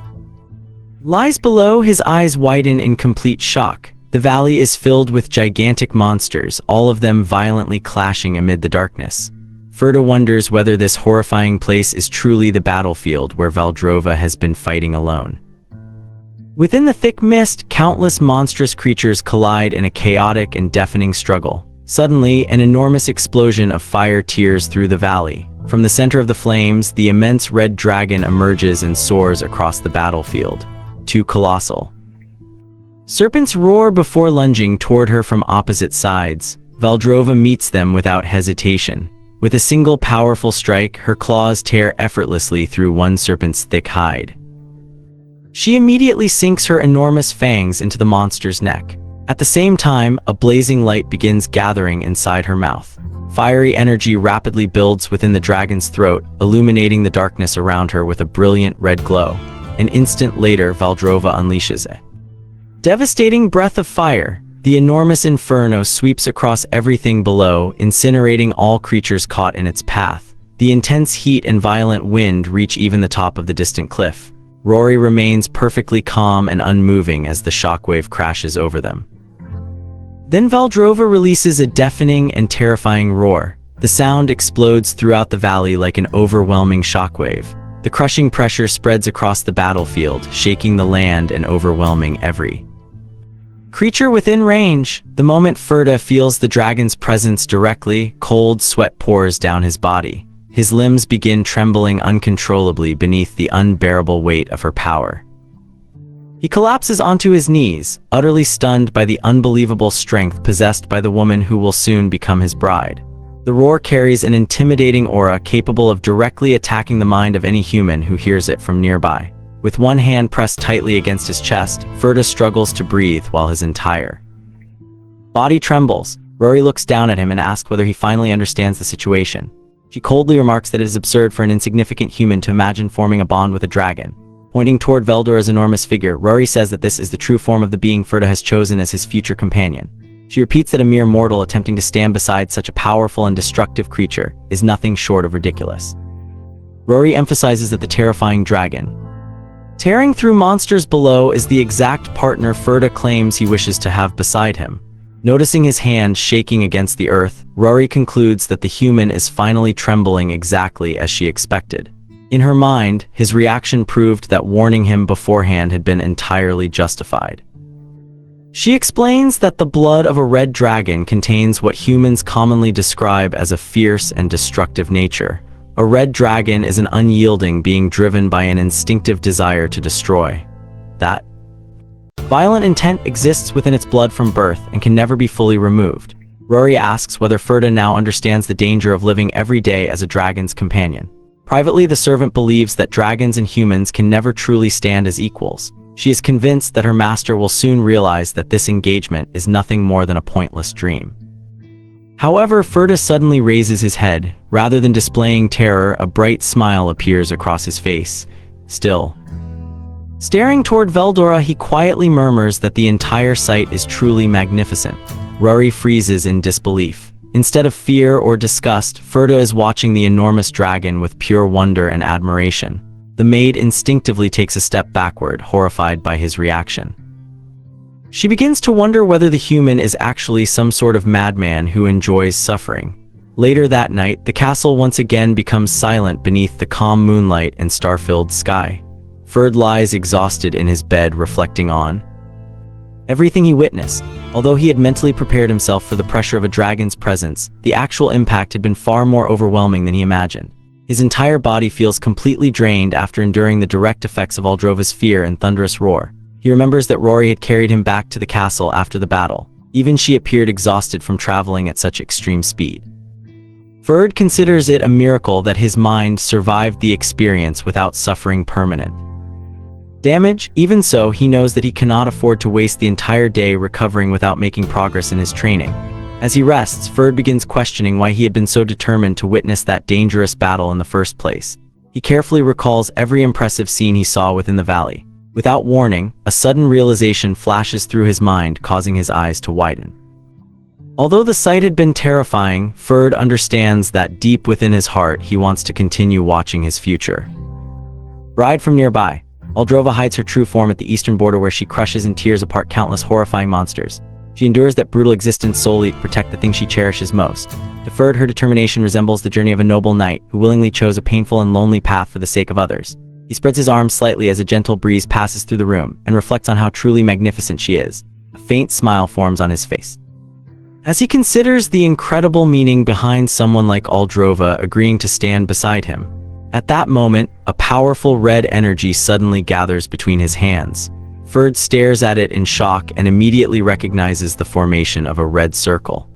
lies below, his eyes widen in complete shock. The valley is filled with gigantic monsters, all of them violently clashing amid the darkness. Ferda wonders whether this horrifying place is truly the battlefield where Valdrova has been fighting alone. Within the thick mist, countless monstrous creatures collide in a chaotic and deafening struggle. Suddenly, an enormous explosion of fire tears through the valley. From the center of the flames, the immense red dragon emerges and soars across the battlefield. Two colossal serpents roar before lunging toward her from opposite sides. Valdrova meets them without hesitation. With a single powerful strike, her claws tear effortlessly through one serpent's thick hide. She immediately sinks her enormous fangs into the monster's neck. At the same time, a blazing light begins gathering inside her mouth. Fiery energy rapidly builds within the dragon's throat, illuminating the darkness around her with a brilliant red glow. An instant later, Valdrova unleashes a devastating breath of fire. The enormous inferno sweeps across everything below, incinerating all creatures caught in its path. The intense heat and violent wind reach even the top of the distant cliff. Rory remains perfectly calm and unmoving as the shockwave crashes over them. Then Valdrova releases a deafening and terrifying roar. The sound explodes throughout the valley like an overwhelming shockwave. The crushing pressure spreads across the battlefield, shaking the land and overwhelming every creature within range. The moment Ferda feels the dragon's presence directly, cold sweat pours down his body. His limbs begin trembling uncontrollably beneath the unbearable weight of her power. He collapses onto his knees, utterly stunned by the unbelievable strength possessed by the woman who will soon become his bride. The roar carries an intimidating aura capable of directly attacking the mind of any human who hears it from nearby. With one hand pressed tightly against his chest, Ferda struggles to breathe while his entire body trembles. Rory looks down at him and asks whether he finally understands the situation. She coldly remarks that it is absurd for an insignificant human to imagine forming a bond with a dragon. Pointing toward Veldora's enormous figure, Rory says that this is the true form of the being Ferda has chosen as his future companion. She repeats that a mere mortal attempting to stand beside such a powerful and destructive creature is nothing short of ridiculous. Rory emphasizes that the terrifying dragon tearing through monsters below is the exact partner Ferda claims he wishes to have beside him. Noticing his hand shaking against the earth, Rory concludes that the human is finally trembling exactly as she expected. In her mind, his reaction proved that warning him beforehand had been entirely justified. She explains that the blood of a red dragon contains what humans commonly describe as a fierce and destructive nature. A red dragon is an unyielding being driven by an instinctive desire to destroy. That violent intent exists within its blood from birth and can never be fully removed. Rory asks whether Ferda now understands the danger of living every day as a dragon's companion. Privately, the servant believes that dragons and humans can never truly stand as equals. She is convinced that her master will soon realize that this engagement is nothing more than a pointless dream. However, Ferda suddenly raises his head. Rather than displaying terror, a bright smile appears across his face. Still staring toward Valdrova, he quietly murmurs that the entire sight is truly magnificent. Rory freezes in disbelief. Instead of fear or disgust, Ferda is watching the enormous dragon with pure wonder and admiration. The maid instinctively takes a step backward, horrified by his reaction. She begins to wonder whether the human is actually some sort of madman who enjoys suffering. Later that night, the castle once again becomes silent beneath the calm moonlight and star-filled sky. Ferda lies exhausted in his bed, reflecting on everything he witnessed. Although he had mentally prepared himself for the pressure of a dragon's presence, the actual impact had been far more overwhelming than he imagined. His entire body feels completely drained after enduring the direct effects of Valdrova's fear and thunderous roar. He remembers that Rory had carried him back to the castle after the battle. Even she appeared exhausted from traveling at such extreme speed. Ferda considers it a miracle that his mind survived the experience without suffering permanent damage. Even so, he knows that he cannot afford to waste the entire day recovering without making progress in his training. As he rests, Ferda begins questioning why he had been so determined to witness that dangerous battle in the first place. He carefully recalls every impressive scene he saw within the valley. Without warning, a sudden realization flashes through his mind, causing his eyes to widen. Although the sight had been terrifying, Ferda understands that deep within his heart he wants to continue watching his future. Bride from nearby. Valdrova hides her true form at the eastern border, where she crushes and tears apart countless horrifying monsters. She endures that brutal existence solely to protect the thing she cherishes most. To Ferda, her determination resembles the journey of a noble knight who willingly chose a painful and lonely path for the sake of others. He spreads his arms slightly as a gentle breeze passes through the room and reflects on how truly magnificent she is. A faint smile forms on his face as he considers the incredible meaning behind someone like Valdrova agreeing to stand beside him. At that moment, a powerful red energy suddenly gathers between his hands. Ferda stares at it in shock and immediately recognizes the formation of a red circle.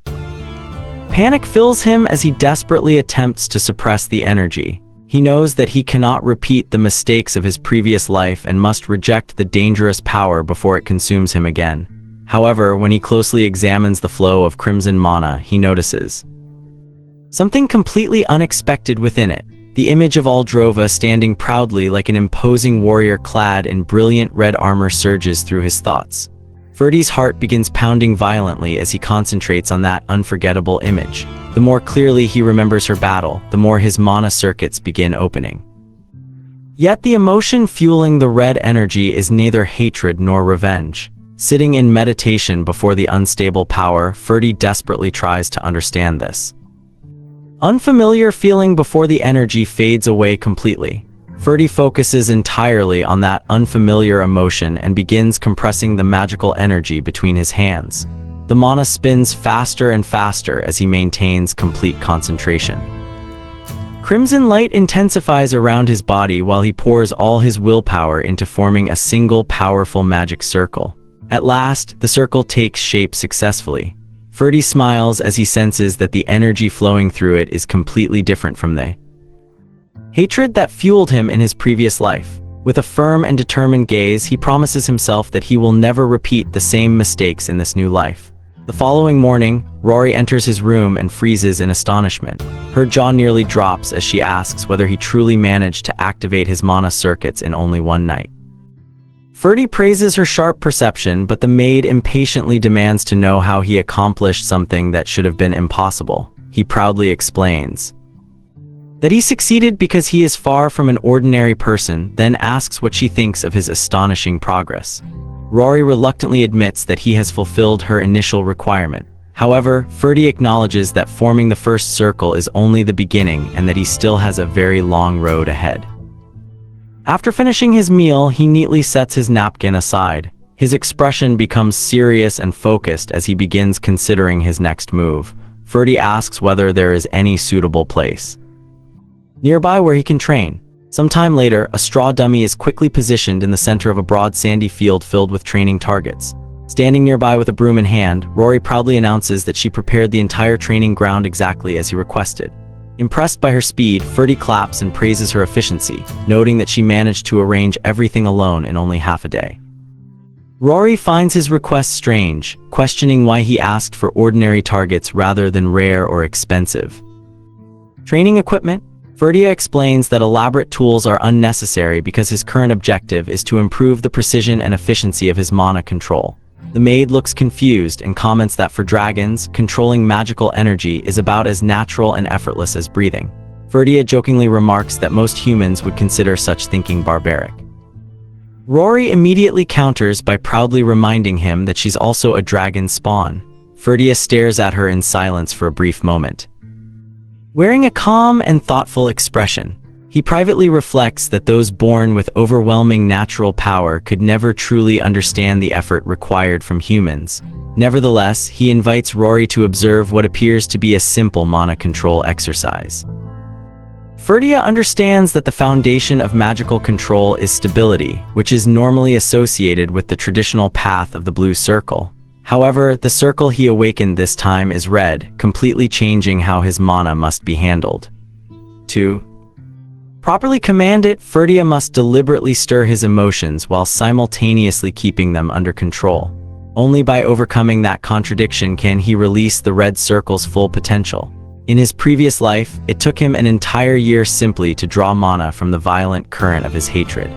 Panic fills him as he desperately attempts to suppress the energy. He knows that he cannot repeat the mistakes of his previous life and must reject the dangerous power before it consumes him again. However, when he closely examines the flow of crimson mana, he notices something completely unexpected within it. The image of Valdrova standing proudly like an imposing warrior clad in brilliant red armor surges through his thoughts. Ferda's heart begins pounding violently as he concentrates on that unforgettable image. The more clearly he remembers her battle, the more his mana circuits begin opening. Yet the emotion fueling the red energy is neither hatred nor revenge. Sitting in meditation before the unstable power, Ferda desperately tries to understand this unfamiliar feeling before the energy fades away completely. Ferda focuses entirely on that unfamiliar emotion and begins compressing the magical energy between his hands. The mana spins faster and faster as he maintains complete concentration. Crimson light intensifies around his body while he pours all his willpower into forming a single powerful magic circle. At last, the circle takes shape successfully. Ferda smiles as he senses that the energy flowing through it is completely different from the hatred that fueled him in his previous life. With a firm and determined gaze, he promises himself that he will never repeat the same mistakes in this new life. The following morning, Rory enters his room and freezes in astonishment. Her jaw nearly drops as she asks whether he truly managed to activate his mana circuits in only one night. Ferda praises her sharp perception, but the maid impatiently demands to know how he accomplished something that should have been impossible. He proudly explains that he succeeded because he is far from an ordinary person, then asks what she thinks of his astonishing progress. Rory reluctantly admits that he has fulfilled her initial requirement. However, Ferda acknowledges that forming the first circle is only the beginning and that he still has a very long road ahead. After finishing his meal, he neatly sets his napkin aside. His expression becomes serious and focused as he begins considering his next move. Ferda asks whether there is any suitable place nearby where he can train. Sometime later, a straw dummy is quickly positioned in the center of a broad sandy field filled with training targets. Standing nearby with a broom in hand, Rory proudly announces that she prepared the entire training ground exactly as he requested. Impressed by her speed, Ferda claps and praises her efficiency, noting that she managed to arrange everything alone in only half a day. Rory finds his request strange, questioning why he asked for ordinary targets rather than rare or expensive. Training equipment? Ferda explains that elaborate tools are unnecessary because his current objective is to improve the precision and efficiency of his mana control. The maid looks confused and comments that for dragons, controlling magical energy is about as natural and effortless as breathing. Ferda jokingly remarks that most humans would consider such thinking barbaric. Rory immediately counters by proudly reminding him that she's also a dragon spawn. Ferda stares at her in silence for a brief moment. Wearing a calm and thoughtful expression, he privately reflects that those born with overwhelming natural power could never truly understand the effort required from humans. Nevertheless, he invites Rory to observe what appears to be a simple mana control exercise. Ferda understands that the foundation of magical control is stability, which is normally associated with the traditional path of the blue circle. However, the circle he awakened this time is red, completely changing how his mana must be handled. To properly command it, Ferda must deliberately stir his emotions while simultaneously keeping them under control. Only by overcoming that contradiction can he release the red circle's full potential. In his previous life, it took him an entire year simply to draw mana from the violent current of his hatred.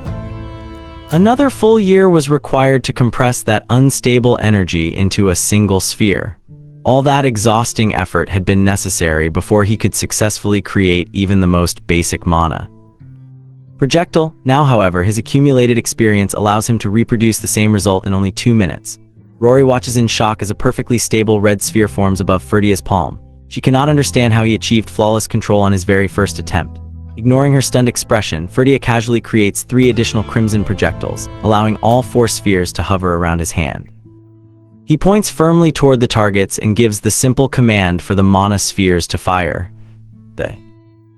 Another full year was required to compress that unstable energy into a single sphere. All that exhausting effort had been necessary before he could successfully create even the most basic mana. Projectile. Now, however, his accumulated experience allows him to reproduce the same result in only 2 minutes. Rory watches in shock as a perfectly stable red sphere forms above Ferda's palm. She cannot understand how he achieved flawless control on his very first attempt. Ignoring her stunned expression, Ferda casually creates 3 additional crimson projectiles, allowing all 4 spheres to hover around his hand. He points firmly toward the targets and gives the simple command for the mana spheres to fire. The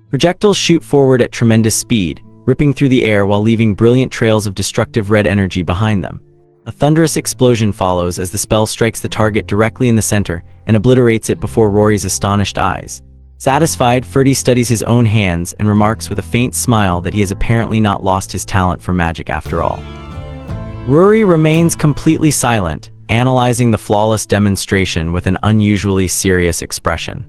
projectiles shoot forward at tremendous speed, ripping through the air while leaving brilliant trails of destructive red energy behind them. A thunderous explosion follows as the spell strikes the target directly in the center and obliterates it before Rory's astonished eyes. Satisfied, Ferda studies his own hands and remarks with a faint smile that he has apparently not lost his talent for magic after all. Rory remains completely silent, analyzing the flawless demonstration with an unusually serious expression.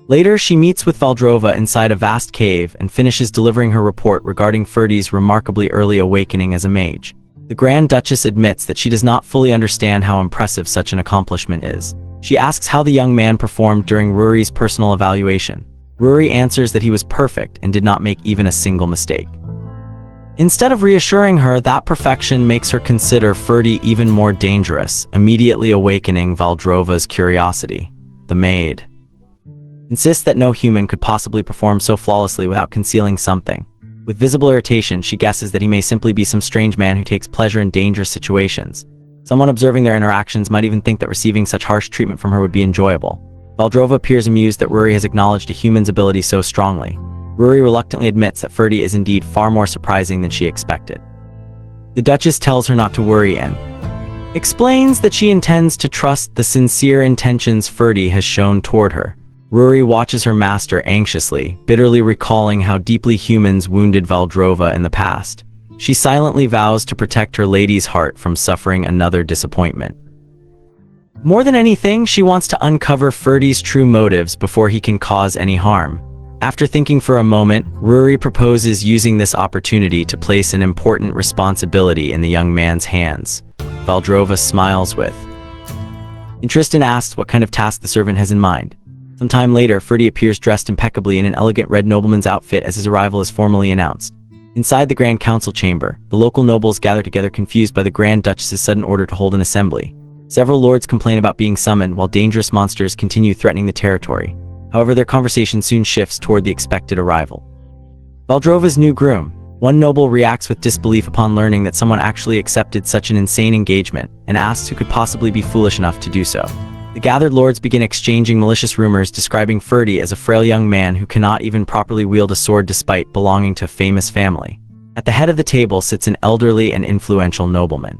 Later, she meets with Valdrova inside a vast cave and finishes delivering her report regarding Ferda's remarkably early awakening as a mage. The Grand Duchess admits that she does not fully understand how impressive such an accomplishment is. She asks how the young man performed during Rory's personal evaluation. Rory answers that he was perfect and did not make even a single mistake. Instead of reassuring her, that perfection makes her consider Ferda even more dangerous, immediately awakening Valdrova's curiosity. The maid insists that no human could possibly perform so flawlessly without concealing something. With visible irritation, she guesses that he may simply be some strange man who takes pleasure in dangerous situations. Someone observing their interactions might even think that receiving such harsh treatment from her would be enjoyable. Valdrova appears amused that Rory has acknowledged a human's ability so strongly. Rory reluctantly admits that Ferda is indeed far more surprising than she expected. The Duchess tells her not to worry and explains that she intends to trust the sincere intentions Ferda has shown toward her. Rory watches her master anxiously, bitterly recalling how deeply humans wounded Valdrova in the past. She silently vows to protect her lady's heart from suffering another disappointment. More than anything, she wants to uncover Ferda's true motives before he can cause any harm. After thinking for a moment, Rory proposes using this opportunity to place an important responsibility in the young man's hands. Valdrova smiles with interest and asks what kind of task the servant has in mind. Some time later, Ferda appears dressed impeccably in an elegant red nobleman's outfit as his arrival is formally announced. Inside the Grand Council chamber, the local nobles gather together confused by the Grand Duchess's sudden order to hold an assembly. Several lords complain about being summoned while dangerous monsters continue threatening the territory. However, their conversation soon shifts toward the expected arrival. Valdrova's new groom. One noble reacts with disbelief upon learning that someone actually accepted such an insane engagement and asks who could possibly be foolish enough to do so. The gathered lords begin exchanging malicious rumors describing Ferda as a frail young man who cannot even properly wield a sword despite belonging to a famous family. At the head of the table sits an elderly and influential nobleman.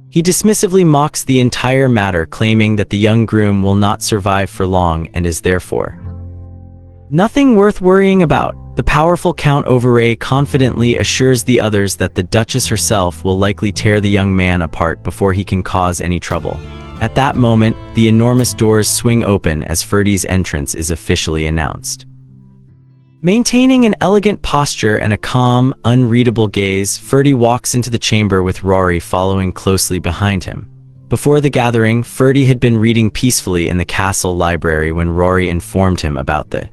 He dismissively mocks the entire matter, claiming that the young groom will not survive for long and is therefore nothing worth worrying about. The powerful Count Overay confidently assures the others that the Duchess herself will likely tear the young man apart before he can cause any trouble. At that moment, the enormous doors swing open as Ferdy's entrance is officially announced. Maintaining an elegant posture and a calm, unreadable gaze, Ferdy walks into the chamber with Rory following closely behind him. Before the gathering, Ferdy had been reading peacefully in the castle library when Rory informed him about the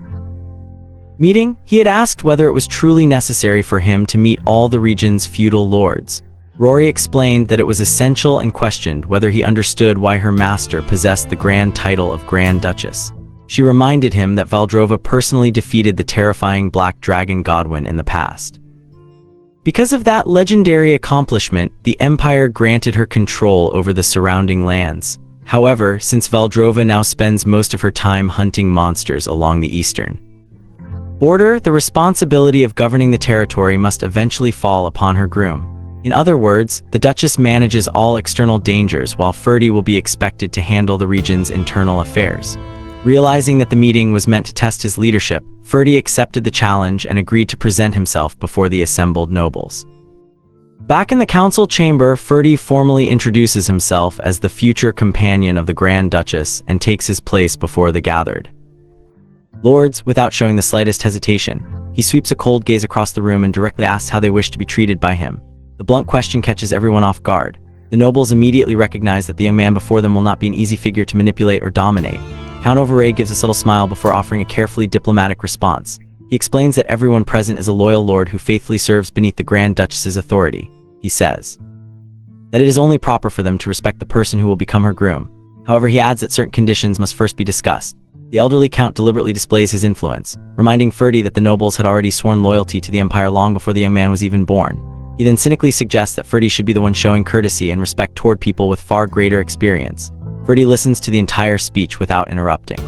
meeting. He had asked whether it was truly necessary for him to meet all the region's feudal lords. Rory explained that it was essential and questioned whether he understood why her master possessed the grand title of Grand Duchess. She reminded him that Valdrova personally defeated the terrifying Black Dragon Godwin in the past. Because of that legendary accomplishment, the Empire granted her control over the surrounding lands. However, since Valdrova now spends most of her time hunting monsters along the eastern border, the responsibility of governing the territory must eventually fall upon her groom. In other words, the Duchess manages all external dangers while Ferdy will be expected to handle the region's internal affairs. Realizing that the meeting was meant to test his leadership, Ferdy accepted the challenge and agreed to present himself before the assembled nobles. Back in the council chamber, Ferdy formally introduces himself as the future companion of the Grand Duchess and takes his place before the gathered lords. Without showing the slightest hesitation, he sweeps a cold gaze across the room and directly asks how they wish to be treated by him. The blunt question catches everyone off guard. The nobles immediately recognize that the young man before them will not be an easy figure to manipulate or dominate. Count Overay gives a subtle smile before offering a carefully diplomatic response. He explains that everyone present is a loyal lord who faithfully serves beneath the Grand Duchess's authority. He says that it is only proper for them to respect the person who will become her groom. However, he adds that certain conditions must first be discussed. The elderly count deliberately displays his influence, reminding Ferdy that the nobles had already sworn loyalty to the Empire long before the young man was even born. He then cynically suggests that Ferdy should be the one showing courtesy and respect toward people with far greater experience. Ferdy listens to the entire speech without interrupting.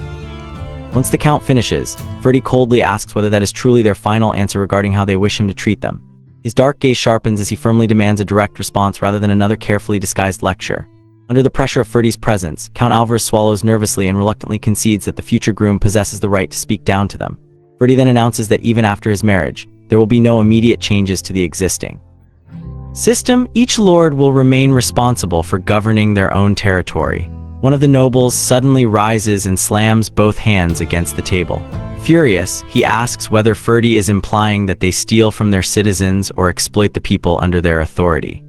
Once the count finishes, Ferdy coldly asks whether that is truly their final answer regarding how they wish him to treat them. His dark gaze sharpens as he firmly demands a direct response rather than another carefully disguised lecture. Under the pressure of Ferdy's presence, Count Alvarez swallows nervously and reluctantly concedes that the future groom possesses the right to speak down to them. Ferdy then announces that even after his marriage, there will be no immediate changes to the existing system. Each lord will remain responsible for governing their own territory. One of the nobles suddenly rises and slams both hands against the table. Furious, he asks whether Ferdy is implying that they steal from their citizens or exploit the people under their authority.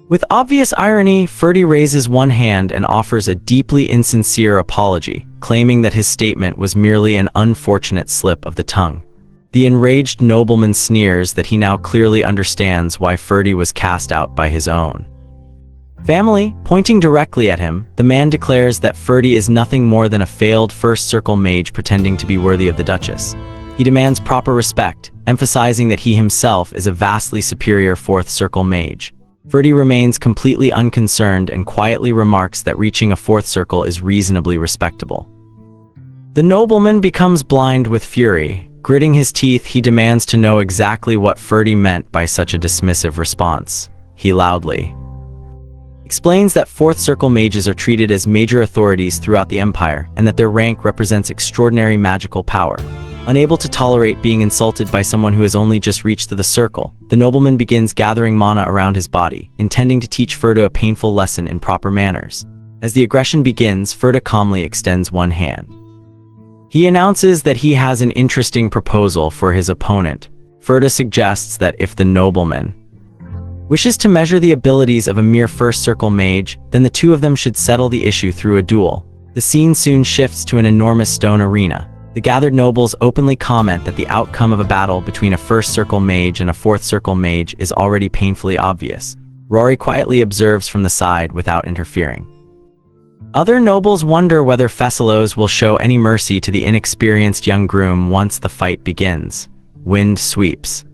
With obvious irony, Ferdy raises one hand and offers a deeply insincere apology, claiming that his statement was merely an unfortunate slip of the tongue. The enraged nobleman sneers that he now clearly understands why Ferdy was cast out by his own family. Pointing directly at him, the man declares that Ferdy is nothing more than a failed first circle mage pretending to be worthy of the Duchess. He demands proper respect, emphasizing that he himself is a vastly superior fourth circle mage. Ferdy remains completely unconcerned and quietly remarks that reaching a fourth circle is reasonably respectable. The nobleman becomes blind with fury. Gritting his teeth, he demands to know exactly what Ferdy meant by such a dismissive response. He loudly explains that fourth circle mages are treated as major authorities throughout the Empire and that their rank represents extraordinary magical power. Unable to tolerate being insulted by someone who has only just reached the circle, the nobleman begins gathering mana around his body, intending to teach Ferda a painful lesson in proper manners. As the aggression begins, Ferda calmly extends one hand. He announces that he has an interesting proposal for his opponent. Ferda suggests that if the nobleman wishes to measure the abilities of a mere first circle mage, then the two of them should settle the issue through a duel. The scene soon shifts to an enormous stone arena. The gathered nobles openly comment that the outcome of a battle between a first circle mage and a fourth circle mage is already painfully obvious. Rory quietly observes from the side without interfering. Other nobles wonder whether Fessalos will show any mercy to the inexperienced young groom once the fight begins. Wind sweeps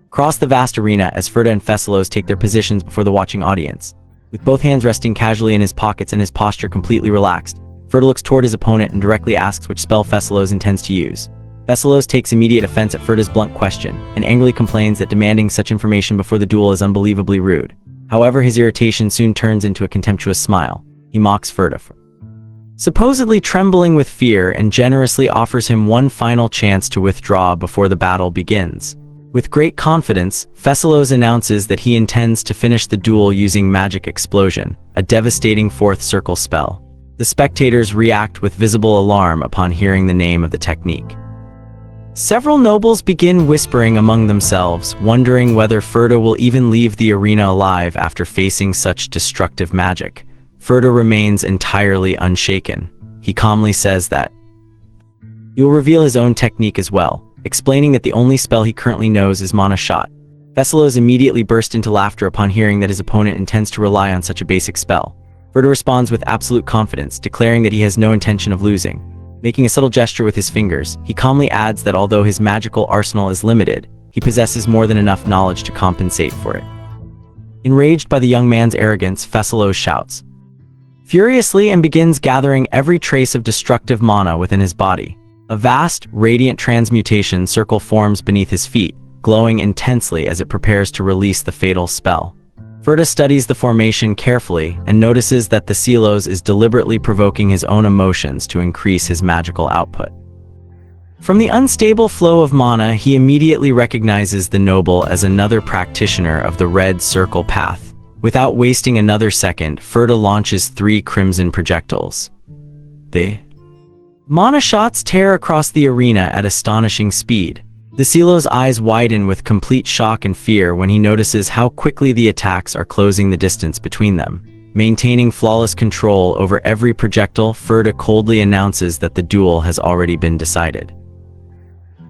across the vast arena as Ferda and Fessalos take their positions before the watching audience. With both hands resting casually in his pockets and his posture completely relaxed, Ferda looks toward his opponent and directly asks which spell Fessalos intends to use. Fessalos takes immediate offense at Ferda's blunt question, and angrily complains that demanding such information before the duel is unbelievably rude. However, his irritation soon turns into a contemptuous smile. He mocks Ferda for supposedly trembling with fear, and generously offers him one final chance to withdraw before the battle begins. With great confidence, Thessalos announces that he intends to finish the duel using Magic Explosion, a devastating fourth circle spell. The spectators react with visible alarm upon hearing the name of the technique. Several nobles begin whispering among themselves, wondering whether Ferda will even leave the arena alive after facing such destructive magic. Ferda remains entirely unshaken. He calmly says that he will reveal his own technique as well, explaining that the only spell he currently knows is Mana Shot. Thessalos immediately burst into laughter upon hearing that his opponent intends to rely on such a basic spell. Ferda responds with absolute confidence, declaring that he has no intention of losing. Making a subtle gesture with his fingers, he calmly adds that although his magical arsenal is limited, he possesses more than enough knowledge to compensate for it. Enraged by the young man's arrogance, Thessalos shouts furiously and begins gathering every trace of destructive mana within his body. A vast, radiant transmutation circle forms beneath his feet, glowing intensely as it prepares to release the fatal spell. Ferda studies the formation carefully and notices that Thessalos is deliberately provoking his own emotions to increase his magical output. From the unstable flow of mana, he immediately recognizes the noble as another practitioner of the red circle path. Without wasting another second, Ferda launches 3 crimson projectiles. The mana shots tear across the arena at astonishing speed. Thessalos' eyes widen with complete shock and fear when he notices how quickly the attacks are closing the distance between them. Maintaining flawless control over every projectile, Ferda coldly announces that the duel has already been decided.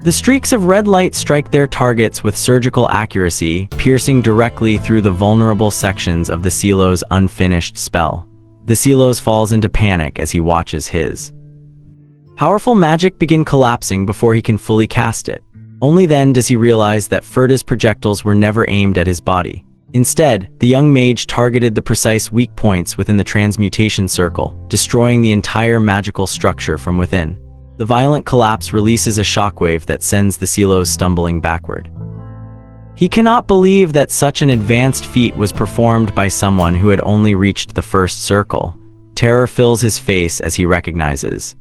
The streaks of red light strike their targets with surgical accuracy, piercing directly through the vulnerable sections of Thessalos' unfinished spell. Thessalos falls into panic as he watches his powerful magic begin collapsing before he can fully cast it. Only then does he realize that Ferda's projectiles were never aimed at his body. Instead, the young mage targeted the precise weak points within the transmutation circle, destroying the entire magical structure from within. The violent collapse releases a shockwave that sends Thessalos stumbling backward. He cannot believe that such an advanced feat was performed by someone who had only reached the first circle. Terror fills his face as he recognizes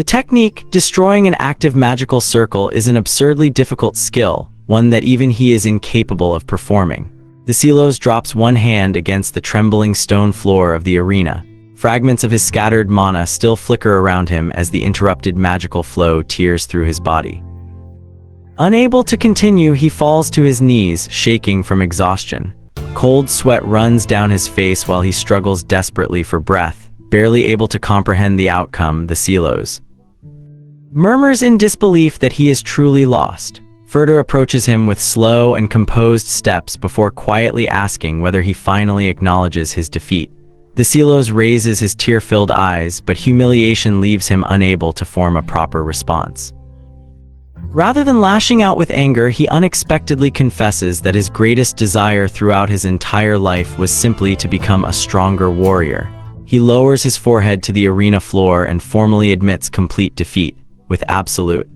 the technique. Destroying an active magical circle is an absurdly difficult skill, one that even he is incapable of performing. Thessalos drops one hand against the trembling stone floor of the arena. Fragments of his scattered mana still flicker around him as the interrupted magical flow tears through his body. Unable to continue, he falls to his knees, shaking from exhaustion. Cold sweat runs down his face while he struggles desperately for breath, barely able to comprehend the outcome. Thessalos murmurs in disbelief that he is truly lost. Ferda approaches him with slow and composed steps before quietly asking whether he finally acknowledges his defeat. Thessalos raises his tear-filled eyes, but humiliation leaves him unable to form a proper response. Rather than lashing out with anger, he unexpectedly confesses that his greatest desire throughout his entire life was simply to become a stronger warrior. He lowers his forehead to the arena floor and formally admits complete defeat. With absolute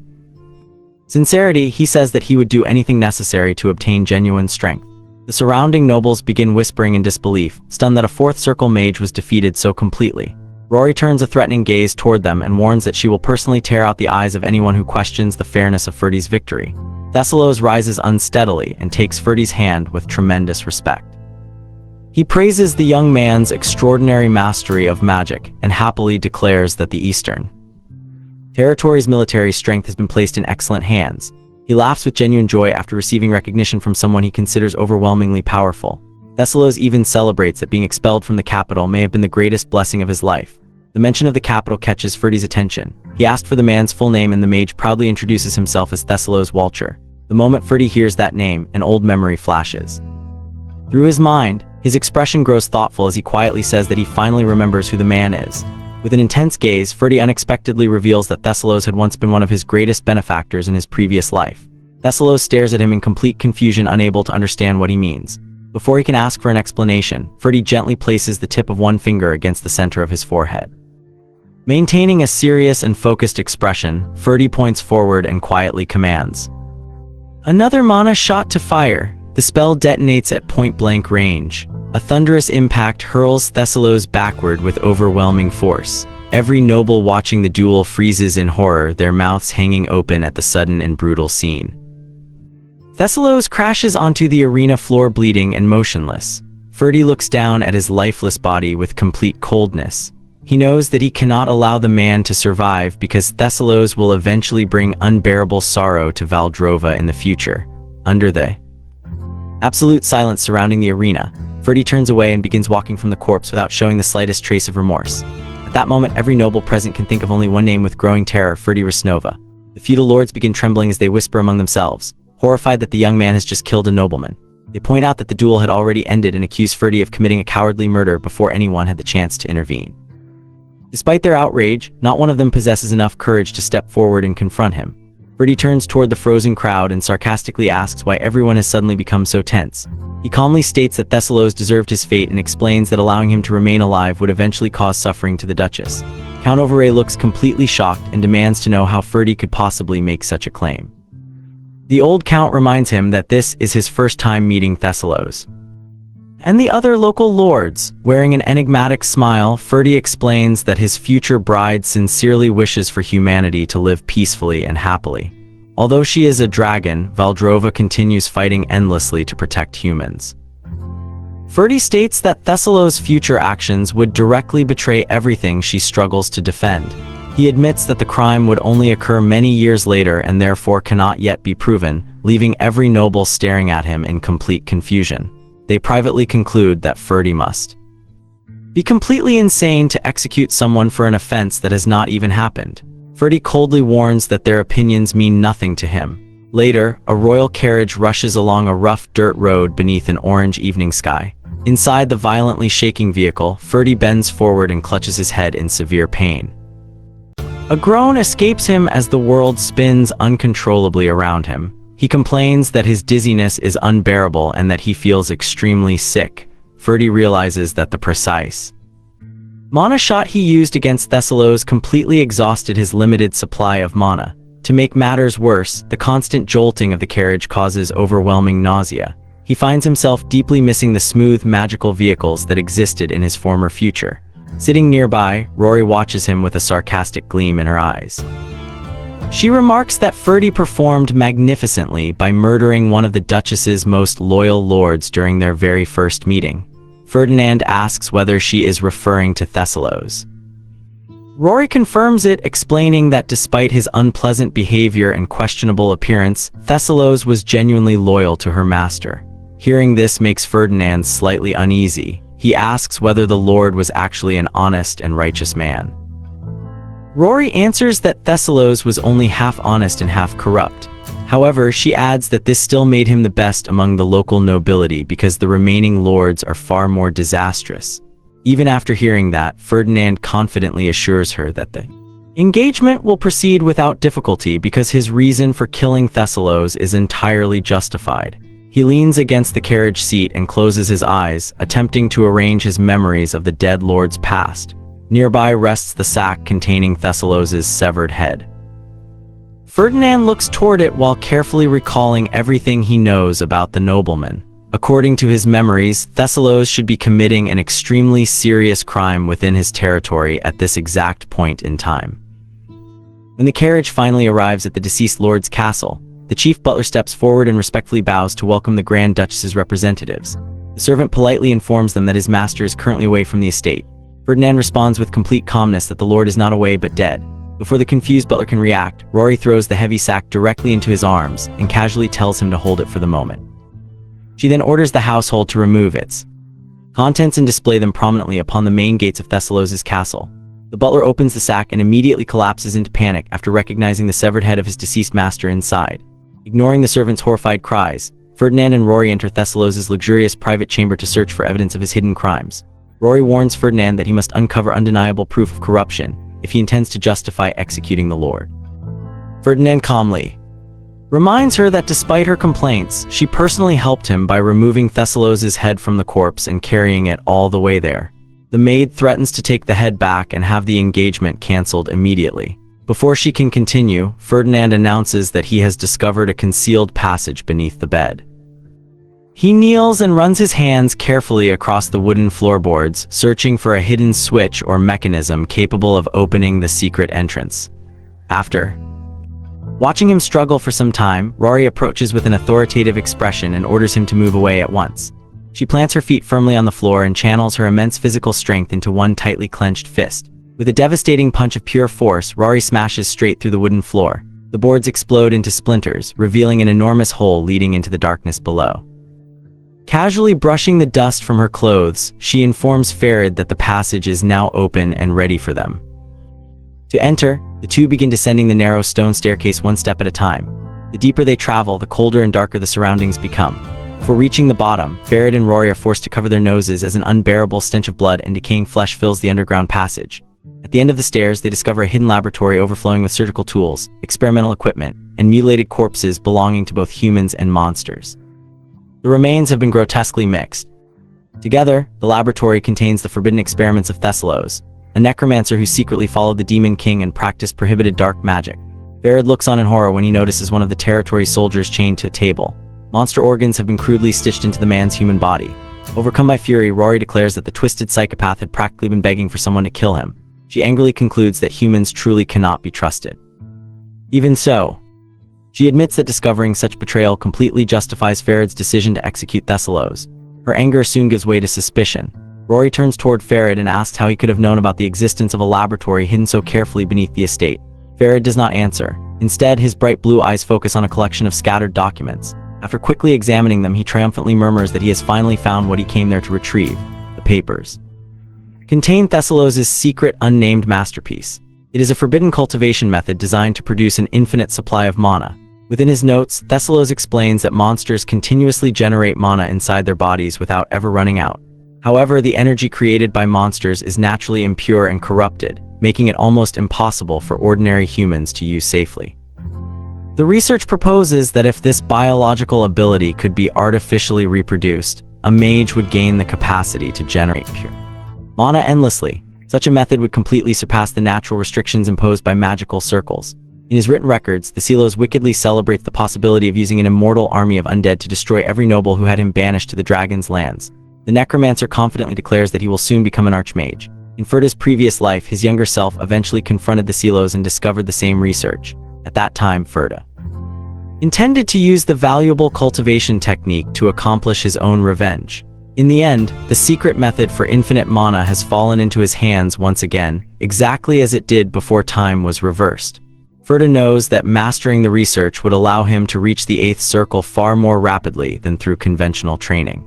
sincerity, he says that he would do anything necessary to obtain genuine strength. The surrounding nobles begin whispering in disbelief, stunned that a fourth circle mage was defeated so completely. Rory turns a threatening gaze toward them and warns that she will personally tear out the eyes of anyone who questions the fairness of Ferdy's victory. Thessalos rises unsteadily and takes Ferdy's hand with tremendous respect. He praises the young man's extraordinary mastery of magic and happily declares that the Eastern Territory's military strength has been placed in excellent hands. He laughs with genuine joy after receiving recognition from someone he considers overwhelmingly powerful. Thessalos even celebrates that being expelled from the capital may have been the greatest blessing of his life. The mention of the capital catches Ferdy's attention. He asked for the man's full name and the mage proudly introduces himself as Thessalos Walcher. The moment Ferdy hears that name, an old memory flashes through his mind. His expression grows thoughtful as he quietly says that he finally remembers who the man is. With an intense gaze, Ferdy unexpectedly reveals that Thessalos had once been one of his greatest benefactors in his previous life. Thessalos stares at him in complete confusion, unable to understand what he means. Before he can ask for an explanation, Ferdy gently places the tip of one finger against the center of his forehead. Maintaining a serious and focused expression, Ferdy points forward and quietly commands another mana shot to fire. The spell detonates at point-blank range. A thunderous impact hurls Thessalos backward with overwhelming force. Every noble watching the duel freezes in horror, their mouths hanging open at the sudden and brutal scene. Thessalos crashes onto the arena floor bleeding and motionless. Ferdy looks down at his lifeless body with complete coldness. He knows that he cannot allow the man to survive because Thessalos will eventually bring unbearable sorrow to Valdrova in the future. Under the absolute silence surrounding the arena, Ferdy turns away and begins walking from the corpse without showing the slightest trace of remorse. At that moment, every noble present can think of only one name with growing terror: Ferdy Rasnova. The feudal lords begin trembling as they whisper among themselves, horrified that the young man has just killed a nobleman. They point out that the duel had already ended and accuse Ferdy of committing a cowardly murder before anyone had the chance to intervene. Despite their outrage, not one of them possesses enough courage to step forward and confront him. Ferdy turns toward the frozen crowd and sarcastically asks why everyone has suddenly become so tense. He calmly states that Thessalos deserved his fate and explains that allowing him to remain alive would eventually cause suffering to the Duchess. Count Overay looks completely shocked and demands to know how Ferdy could possibly make such a claim. The old count reminds him that this is his first time meeting Thessalos and the other local lords. Wearing an enigmatic smile, Ferdy explains that his future bride sincerely wishes for humanity to live peacefully and happily. Although she is a dragon, Valdrova continues fighting endlessly to protect humans. Ferdy states that Thessalos' future actions would directly betray everything she struggles to defend. He admits that the crime would only occur many years later and therefore cannot yet be proven, leaving every noble staring at him in complete confusion. They privately conclude that Ferdy must be completely insane to execute someone for an offense that has not even happened. Ferdy coldly warns that their opinions mean nothing to him. Later, a royal carriage rushes along a rough dirt road beneath an orange evening sky. Inside the violently shaking vehicle, Ferdy bends forward and clutches his head in severe pain. A groan escapes him as the world spins uncontrollably around him. He complains that his dizziness is unbearable and that he feels extremely sick. Ferdy realizes that the precise mana shot he used against Thessalos completely exhausted his limited supply of mana. To make matters worse, the constant jolting of the carriage causes overwhelming nausea. He finds himself deeply missing the smooth, magical vehicles that existed in his former future. Sitting nearby, Rory watches him with a sarcastic gleam in her eyes. She remarks that Ferdy performed magnificently by murdering one of the Duchess's most loyal lords during their very first meeting. Ferdinand asks whether she is referring to Thessalos. Rory confirms it, explaining that despite his unpleasant behavior and questionable appearance, Thessalos was genuinely loyal to her master. Hearing this makes Ferdinand slightly uneasy. He asks whether the Lord was actually an honest and righteous man. Rory answers that Thessalos was only half honest and half corrupt. However, she adds that this still made him the best among the local nobility because the remaining lords are far more disastrous. Even after hearing that, Ferdinand confidently assures her that the engagement will proceed without difficulty because his reason for killing Thessalos is entirely justified. He leans against the carriage seat and closes his eyes, attempting to arrange his memories of the dead lord's past. Nearby rests the sack containing Thessalos' severed head. Ferdinand looks toward it while carefully recalling everything he knows about the nobleman. According to his memories, Thessalos should be committing an extremely serious crime within his territory at this exact point in time. When the carriage finally arrives at the deceased lord's castle, the chief butler steps forward and respectfully bows to welcome the Grand Duchess's representatives. The servant politely informs them that his master is currently away from the estate. Ferdinand responds with complete calmness that the lord is not away but dead. Before the confused butler can react, Rory throws the heavy sack directly into his arms and casually tells him to hold it for the moment. She then orders the household to remove its contents and display them prominently upon the main gates of Thessalos' castle. The butler opens the sack and immediately collapses into panic after recognizing the severed head of his deceased master inside. Ignoring the servant's horrified cries, Ferdinand and Rory enter Thessalos' luxurious private chamber to search for evidence of his hidden crimes. Rory warns Ferdinand that he must uncover undeniable proof of corruption if he intends to justify executing the lord. Ferdinand calmly reminds her that despite her complaints, she personally helped him by removing Thessalos' head from the corpse and carrying it all the way there. The maid threatens to take the head back and have the engagement cancelled immediately. Before she can continue, Ferdinand announces that he has discovered a concealed passage beneath the bed. He kneels and runs his hands carefully across the wooden floorboards, searching for a hidden switch or mechanism capable of opening the secret entrance. After watching him struggle for some time, Rory approaches with an authoritative expression and orders him to move away at once. She plants her feet firmly on the floor and channels her immense physical strength into one tightly clenched fist. With a devastating punch of pure force, Rory smashes straight through the wooden floor. The boards explode into splinters, revealing an enormous hole leading into the darkness below. Casually brushing the dust from her clothes, she informs Ferda that the passage is now open and ready for them. To enter, the two begin descending the narrow stone staircase one step at a time. The deeper they travel, the colder and darker the surroundings become. Before reaching the bottom, Ferda and Rory are forced to cover their noses as an unbearable stench of blood and decaying flesh fills the underground passage. At the end of the stairs, they discover a hidden laboratory overflowing with surgical tools, experimental equipment, and mutilated corpses belonging to both humans and monsters. The remains have been grotesquely mixed. Together, the laboratory contains the forbidden experiments of Thessalos, a necromancer who secretly followed the Demon King and practiced prohibited dark magic. Ferda looks on in horror when he notices one of the territory's soldiers chained to a table. Monster organs have been crudely stitched into the man's human body. Overcome by fury, Rory declares that the twisted psychopath had practically been begging for someone to kill him. She angrily concludes that humans truly cannot be trusted. Even so, she admits that discovering such betrayal completely justifies Ferda's decision to execute Thessalos. Her anger soon gives way to suspicion. Rory turns toward Ferda and asks how he could have known about the existence of a laboratory hidden so carefully beneath the estate. Ferda does not answer. Instead, his bright blue eyes focus on a collection of scattered documents. After quickly examining them, he triumphantly murmurs that he has finally found what he came there to retrieve: the papers contain Thessalos' secret unnamed masterpiece. It is a forbidden cultivation method designed to produce an infinite supply of mana. Within his notes, Thessalos explains that monsters continuously generate mana inside their bodies without ever running out. However, the energy created by monsters is naturally impure and corrupted, making it almost impossible for ordinary humans to use safely. The research proposes that if this biological ability could be artificially reproduced, a mage would gain the capacity to generate pure mana endlessly. Such a method would completely surpass the natural restrictions imposed by magical circles. In his written records, the Thessalos wickedly celebrates the possibility of using an immortal army of undead to destroy every noble who had him banished to the dragon's lands. The necromancer confidently declares that he will soon become an archmage. In Ferda's previous life, his younger self eventually confronted the Thessalos and discovered the same research. At that time, Ferda intended to use the valuable cultivation technique to accomplish his own revenge. In the end, the secret method for infinite mana has fallen into his hands once again, exactly as it did before time was reversed. Ferda knows that mastering the research would allow him to reach the 8th circle far more rapidly than through conventional training.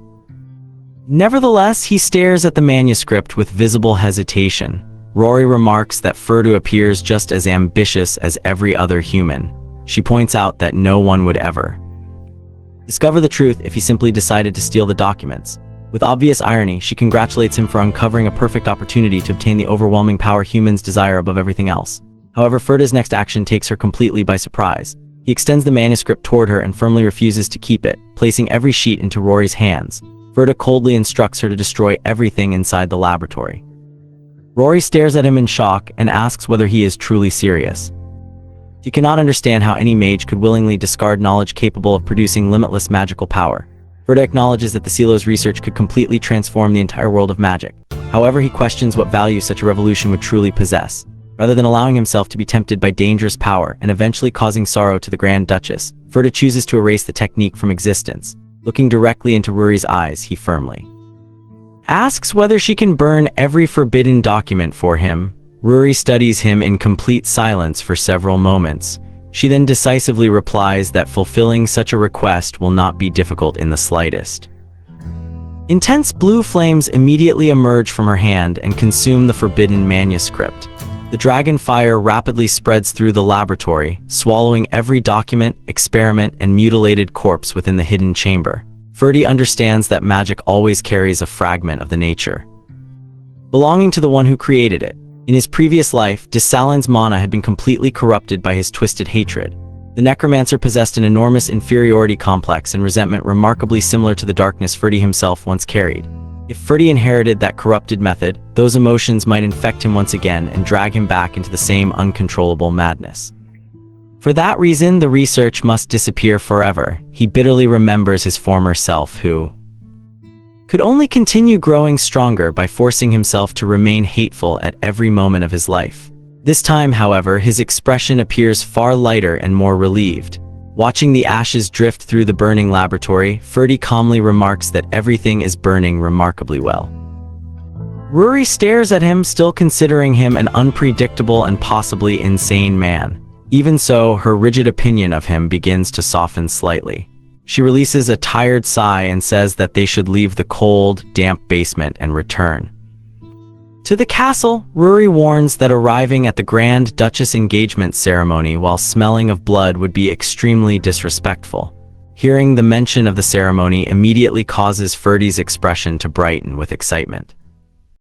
Nevertheless, he stares at the manuscript with visible hesitation. Rory remarks that Ferda appears just as ambitious as every other human. She points out that no one would ever discover the truth if he simply decided to steal the documents. With obvious irony, she congratulates him for uncovering a perfect opportunity to obtain the overwhelming power humans desire above everything else. However, Ferda's next action takes her completely by surprise. He extends the manuscript toward her and firmly refuses to keep it, placing every sheet into Rory's hands. Ferda coldly instructs her to destroy everything inside the laboratory. Rory stares at him in shock and asks whether he is truly serious. She cannot understand how any mage could willingly discard knowledge capable of producing limitless magical power. Ferda acknowledges that the Thessalos research could completely transform the entire world of magic. However, he questions what value such a revolution would truly possess. Rather than allowing himself to be tempted by dangerous power and eventually causing sorrow to the Grand Duchess, Ferda chooses to erase the technique from existence. Looking directly into Rory's eyes, he firmly asks whether she can burn every forbidden document for him. Rory studies him in complete silence for several moments. She then decisively replies that fulfilling such a request will not be difficult in the slightest. Intense blue flames immediately emerge from her hand and consume the forbidden manuscript. The dragon fire rapidly spreads through the laboratory, swallowing every document, experiment, and mutilated corpse within the hidden chamber. Ferda understands that magic always carries a fragment of the nature belonging to the one who created it. In his previous life, Desalin's mana had been completely corrupted by his twisted hatred. The necromancer possessed an enormous inferiority complex and resentment remarkably similar to the darkness Ferda himself once carried. If Ferda inherited that corrupted method, those emotions might infect him once again and drag him back into the same uncontrollable madness. For that reason, the research must disappear forever. He bitterly remembers his former self, who could only continue growing stronger by forcing himself to remain hateful at every moment of his life. This time, however, his expression appears far lighter and more relieved. Watching the ashes drift through the burning laboratory, Ferdy calmly remarks that everything is burning remarkably well. Rory stares at him, still considering him an unpredictable and possibly insane man. Even so, her rigid opinion of him begins to soften slightly. She releases a tired sigh and says that they should leave the cold, damp basement and return to the castle. Rory warns that arriving at the Grand Duchess engagement ceremony while smelling of blood would be extremely disrespectful. Hearing the mention of the ceremony immediately causes Ferdy's expression to brighten with excitement.